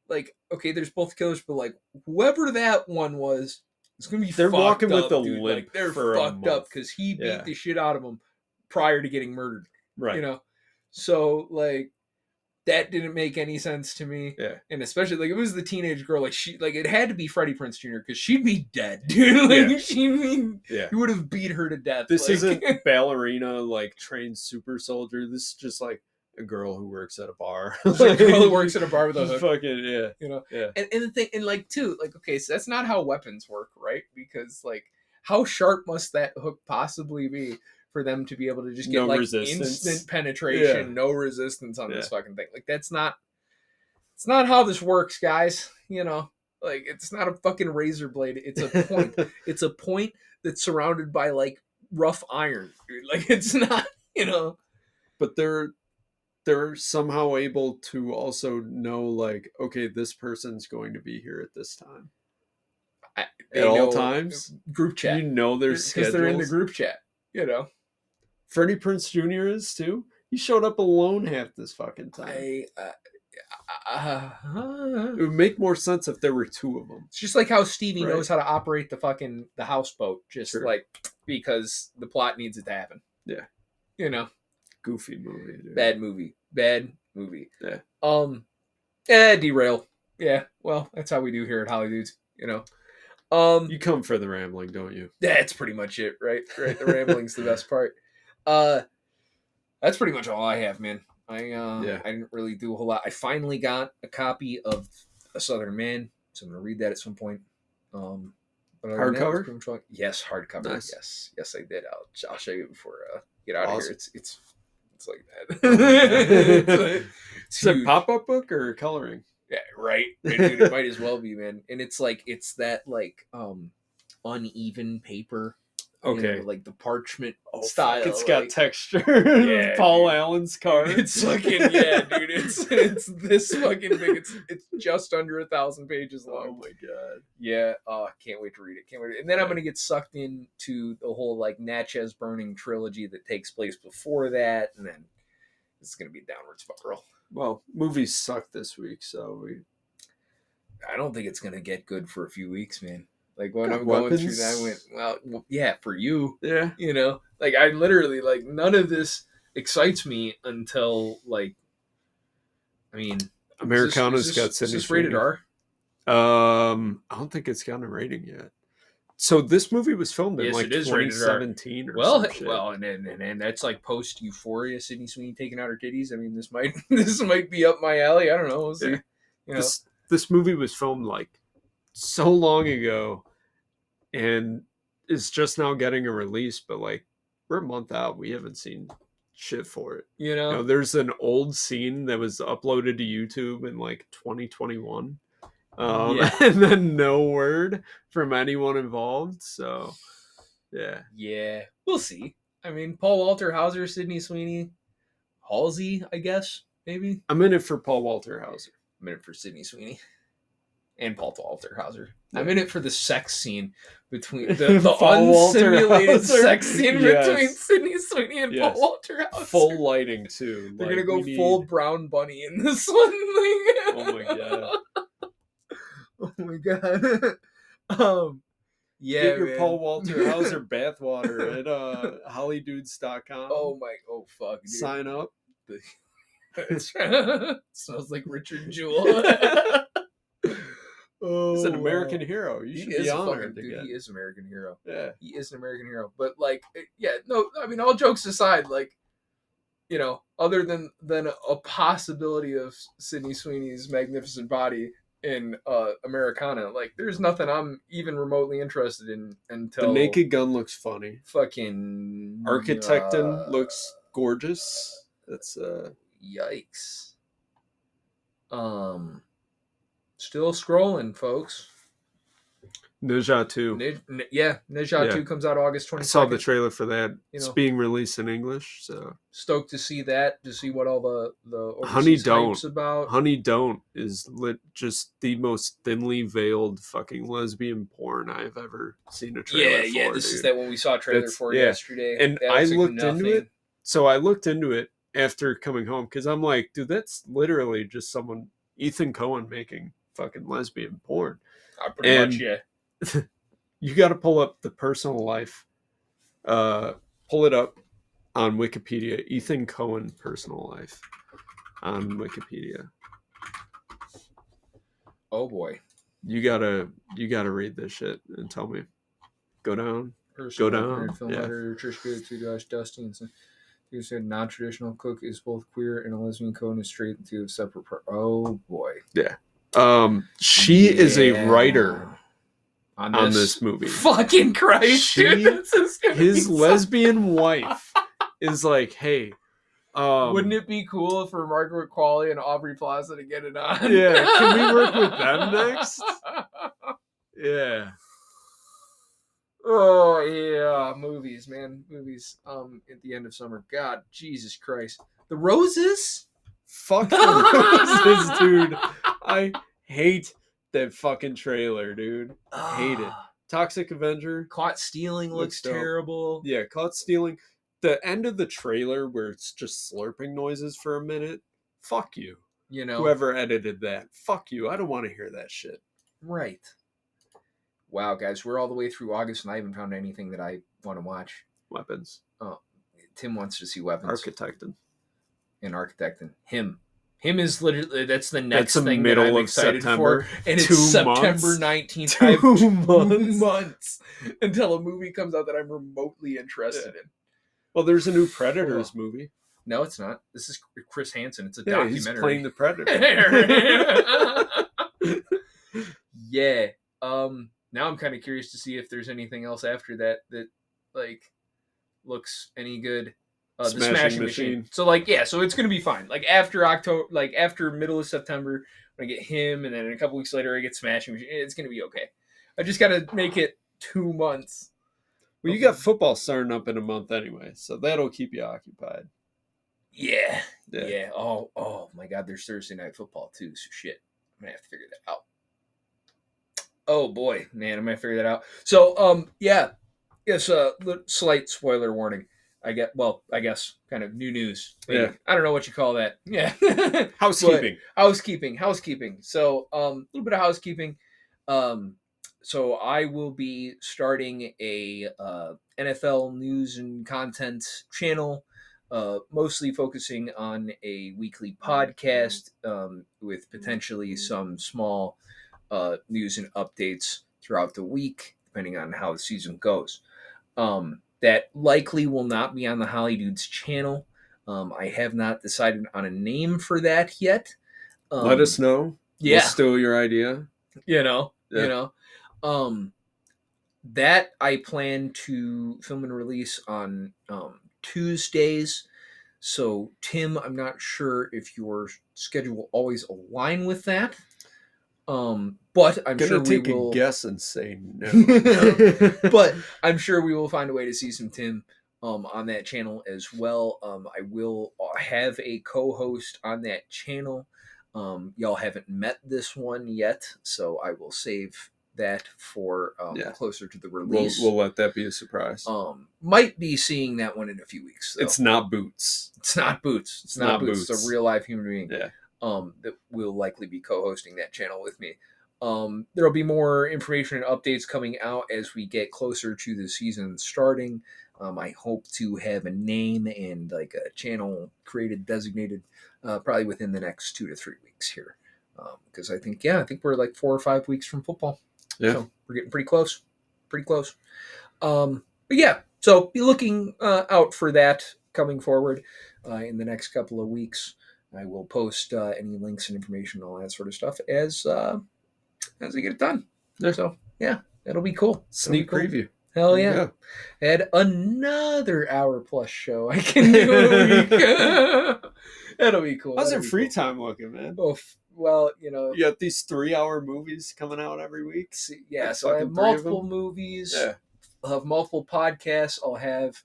like, okay, there's both killers, but like whoever that one was, it's gonna be. They're fucked walking with up, a dude. limp Like, they're for a fucked up month. because he beat Yeah. the shit out of him prior to getting murdered. Right. You know, so like. That didn't make any sense to me. Yeah. And especially like it was the teenage girl, like it had to be Freddie Prinze Jr. because she'd be dead, dude. Like Yeah. you would have beat her to death. This like, isn't ballerina, like trained super soldier. This is just like a girl who works at a bar. It's a girl who works at a bar with a Just hook. fucking, yeah. You know? Yeah. And the thing, and like too, like, okay, so that's not how weapons work, right? Because like how sharp must that hook possibly be for them to be able to just get No like resistance. instant penetration, Yeah. no resistance on this fucking thing? Like it's not how this works, guys. You know, like it's not a fucking razor blade. It's a point. It's a point that's surrounded by like rough iron, dude. Like it's not, you know. But they're somehow able to also know, like, okay, this person's going to be here at this time. They At all know times? group chat. You know their Because schedules. they're in the group chat, you know. Freddie Prinze Jr. is too. He showed up alone half this fucking time. It would make more sense if there were two of them. It's just like how Stevie Right. knows how to operate the houseboat, just Sure. like because the plot needs it to happen. Yeah. You know, Goofy movie, dude. bad movie. Yeah. Derail. Yeah, well, that's how we do here at HollyDudes, you know. You come for the rambling, don't you? That's pretty much it, right? Right. The rambling's the best part. That's pretty much all I have, man. I didn't really do a whole lot. I finally got a copy of A Southern Man, so I'm gonna read that at some point. But other than that, Hardcover? it's pretty much all- yes, hardcover. Nice. Yes, I did. I'll show you before get out of Awesome. here. It's like that. It's Is it huge. pop-up book or coloring? Yeah, right. Dude, it might as well be, man. And it's like that uneven paper. you Okay. know, like the parchment Oh, style. fuck, it's got like- texture. Yeah, Paul dude. Allen's card. It's fucking yeah, dude. It's this fucking big. It's just under 1,000 pages Oh long. my god. Yeah. Can't wait to read it. Can't wait. And then I'm Yeah. gonna get sucked into the whole like Natchez Burning trilogy that takes place before that, and then it's gonna be a downward spiral. Well, movies suck this week, so I don't think it's gonna get good for a few weeks, man. Like when Got I'm going through weapons. that, I went, well, yeah, for you, yeah. you know, like I literally like none of this excites me until like, I mean, Americana's got is Sydney this rated Sweeney. R? I don't think it's gotten a rating yet. So this movie was filmed in Yes, like it is rated R. 2017 or Well, some shit. and that's like post Euphoria, Sydney Sweeney taking out her titties. I mean, this might be up my alley. I don't know. We'll see. Yeah. You know, This movie was filmed like so long ago and is just now getting a release, but like we're a month out. We haven't seen shit for it. you You know, know, there's an old scene that was uploaded to YouTube in like 2021. Yeah. And then no word from anyone involved. So, yeah. yeah, we'll see. I mean, Paul Walter Hauser, Sydney Sweeney, Halsey, I guess maybe. I'm in it for Paul Walter Hauser. I'm in it for Sydney Sweeney and Paul Walter Hauser. I'm in it for the sex scene between the Paul Walter unsimulated Hauser. sex scene Yes. between Sydney Sweeney and Yes. Paul Walter Hauser. Full lighting, too. They're Like, gonna go we full need- brown bunny in this one. Oh my god. Oh my god. Yeah, Get your man. Paul Walter Hauser bathwater at HollyDudes.com. Oh fuck, dude. Sign up. Smells like Richard Jewell. He's an American hero. You should be honored again. He is an American hero. Yeah. He is an American hero. But like, yeah, no, I mean, all jokes aside, like, you know, other than a possibility of Sydney Sweeney's magnificent body in Americana, like, there's nothing I'm even remotely interested in until The Naked Gun looks funny. fucking Architecton looks gorgeous. That's yikes. Still scrolling, folks. Ninja 2. Ninja 2 comes out August 22nd. I saw the trailer for that. You It's know. being released in English, so Stoked to see that, to see what all the Honey overseas Don't. hype's about. Honey Don't is just the most thinly veiled fucking lesbian porn I've ever seen a trailer for. Yeah, this dude. is that one we saw a trailer That's- for yeah. yesterday. And That I looks like looked into nothing. it. So I looked into it after coming home because I'm like, dude, that's literally just someone, Ethan Cohen, making fucking lesbian porn. Pretty And- much, yeah. You got to pull up the personal life. Pull it up on Wikipedia. Ethan Cohen personal life on Wikipedia. Oh boy. You gotta read this shit and tell me. Go down. Personal down, married film yeah. editor Trish to Dusty and some. He said non-traditional cook is both queer and a lesbian. Cohen is straight into a separate part. Oh boy. She is a Yeah. writer on this movie. Fucking Christ, She- dude. This is gonna His be lesbian wife is like, hey, Wouldn't it be cool for Margaret Qualley and Aubrey Plaza to get it on? Yeah, can we work with them next? Yeah. Oh yeah, movies, man, movies. At the end of summer, God, Jesus Christ, The Roses. Fuck the roses, dude. I hate that fucking trailer, dude. Hate it. Toxic Avenger. Caught stealing looks dope. terrible. Yeah, caught stealing. The end of the trailer where it's just slurping noises for a minute. Fuck you. You know, Whoever edited that. Fuck you. I don't want to hear that shit. right? Wow, guys, we're all the way through August, and I haven't found anything that I want to watch. Weapons. Tim wants to see Weapons Architecting. and Architecting. Him is literally that's the next That's the thing middle that I'm of excited September. for, and it's 2 September months. 19th. 2 I have 2 months. months until a movie comes out that I'm remotely interested in. Well, there's a new Predators movie. No, it's not. This is Chris Hansen. It's a Yeah, he's documentary. playing the Predator. Yeah. Now I'm kind of curious to see if there's anything else after that like looks any good. The Smashing Machine. So so it's gonna be fine. Like after October, like after middle of September, I get him, and then in a couple weeks later I get Smashing Machine. It's gonna be okay. I just gotta make it 2 months. Well, you got football starting up in a month anyway, so that'll keep you occupied. Yeah. Yeah. Yeah. Oh my God. There's Thursday night football too. So shit. I'm gonna have to figure that out. Oh boy, man, I'm gonna figure that out. So yeah. Yes. Slight spoiler warning. I guess kind of new news. Maybe. Yeah. I don't know what you call that. Yeah. Housekeeping. Housekeeping. So a little bit of housekeeping. So I will be starting a NFL news and content channel, mostly focusing on a weekly podcast with potentially some small news and updates throughout the week, depending on how the season goes. That likely will not be on the HollyDudes channel. I have not decided on a name for that yet. Let us know. Yeah. We'll steal your idea. You Yeah. know. That I plan to film and release on Tuesdays. So Tim, I'm not sure if your schedule will always align with that. But I'm Gonna sure we take will a guess and say no. but I'm sure we will find a way to see some Tim on that channel as well. I will have a co-host on that channel. Y'all haven't met this one yet, so I will save that for closer to the release. We'll let that be a surprise. Might be seeing that one in a few weeks. Though. It's not Boots. It's not Boots. It's not Boots. It's a real live human being. Yeah. That will likely be co-hosting that channel with me. There'll be more information and updates coming out as we get closer to the season starting. I hope to have a name and like a channel created, designated, probably within the next 2 to 3 weeks here. Because I think we're like 4 or 5 weeks from football. Yeah. So we're getting pretty close. But yeah, so be looking out for that coming forward in the next couple of weeks. I will post any links and information, all that sort of stuff as I get it done. Yeah. So yeah, that'll be cool. Sneak preview. Hell There you yeah. go. Add another hour plus show I can do a week. That'll be cool. How's That'll your be free cool. time looking, man? Oh, well, you know. You got these 3-hour movies coming out every week? Yeah, Like so I have fucking 3 of multiple them? movies. Yeah. I'll have multiple podcasts. I'll have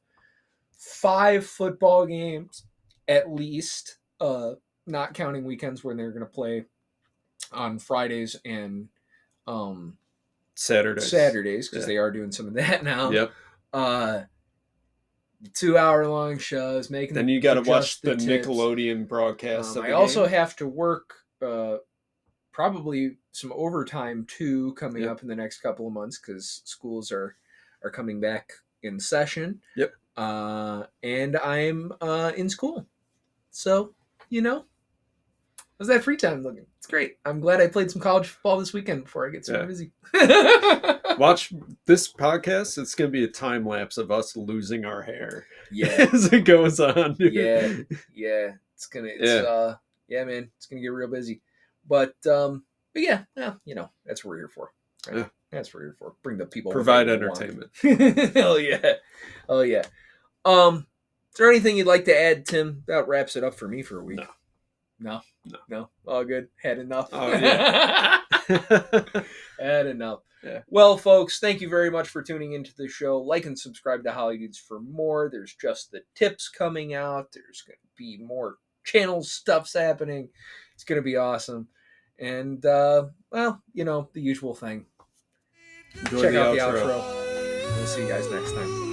5 football games at least, not counting weekends when they're going to play on Fridays and Saturdays. because Yeah. they are doing some of that now. Yep. 2-hour-long shows. Then you got to watch the tips. Nickelodeon broadcast of the I also game. have to work probably some overtime too coming Yep. up in the next couple of months because schools are coming back in session. Yep. And I'm in school. So, how's that free time looking? It's great. I'm glad I played some college football this weekend before I get super Yeah. busy. Watch this podcast. It's going to be a time lapse of us losing our hair Yeah. as it goes on. Dude. Yeah. It's man, it's gonna get real busy. But yeah, that's what we're here for. Right? Yeah. That's what we're here for. Bring the people. Provide what they want. entertainment. Hell yeah. Oh yeah. Is there anything you'd like to add, Tim? That wraps it up for me for a week. No. All good. Had enough. Oh, yeah. Had enough. Yeah. Well, folks, thank you very much for tuning into the show. Like and subscribe to HollyDudes for more. There's just the tips coming out. There's going to be more channel stuffs happening. It's going to be awesome. And, the usual thing. Enjoy Check the out outro. the outro. We'll see you guys next time.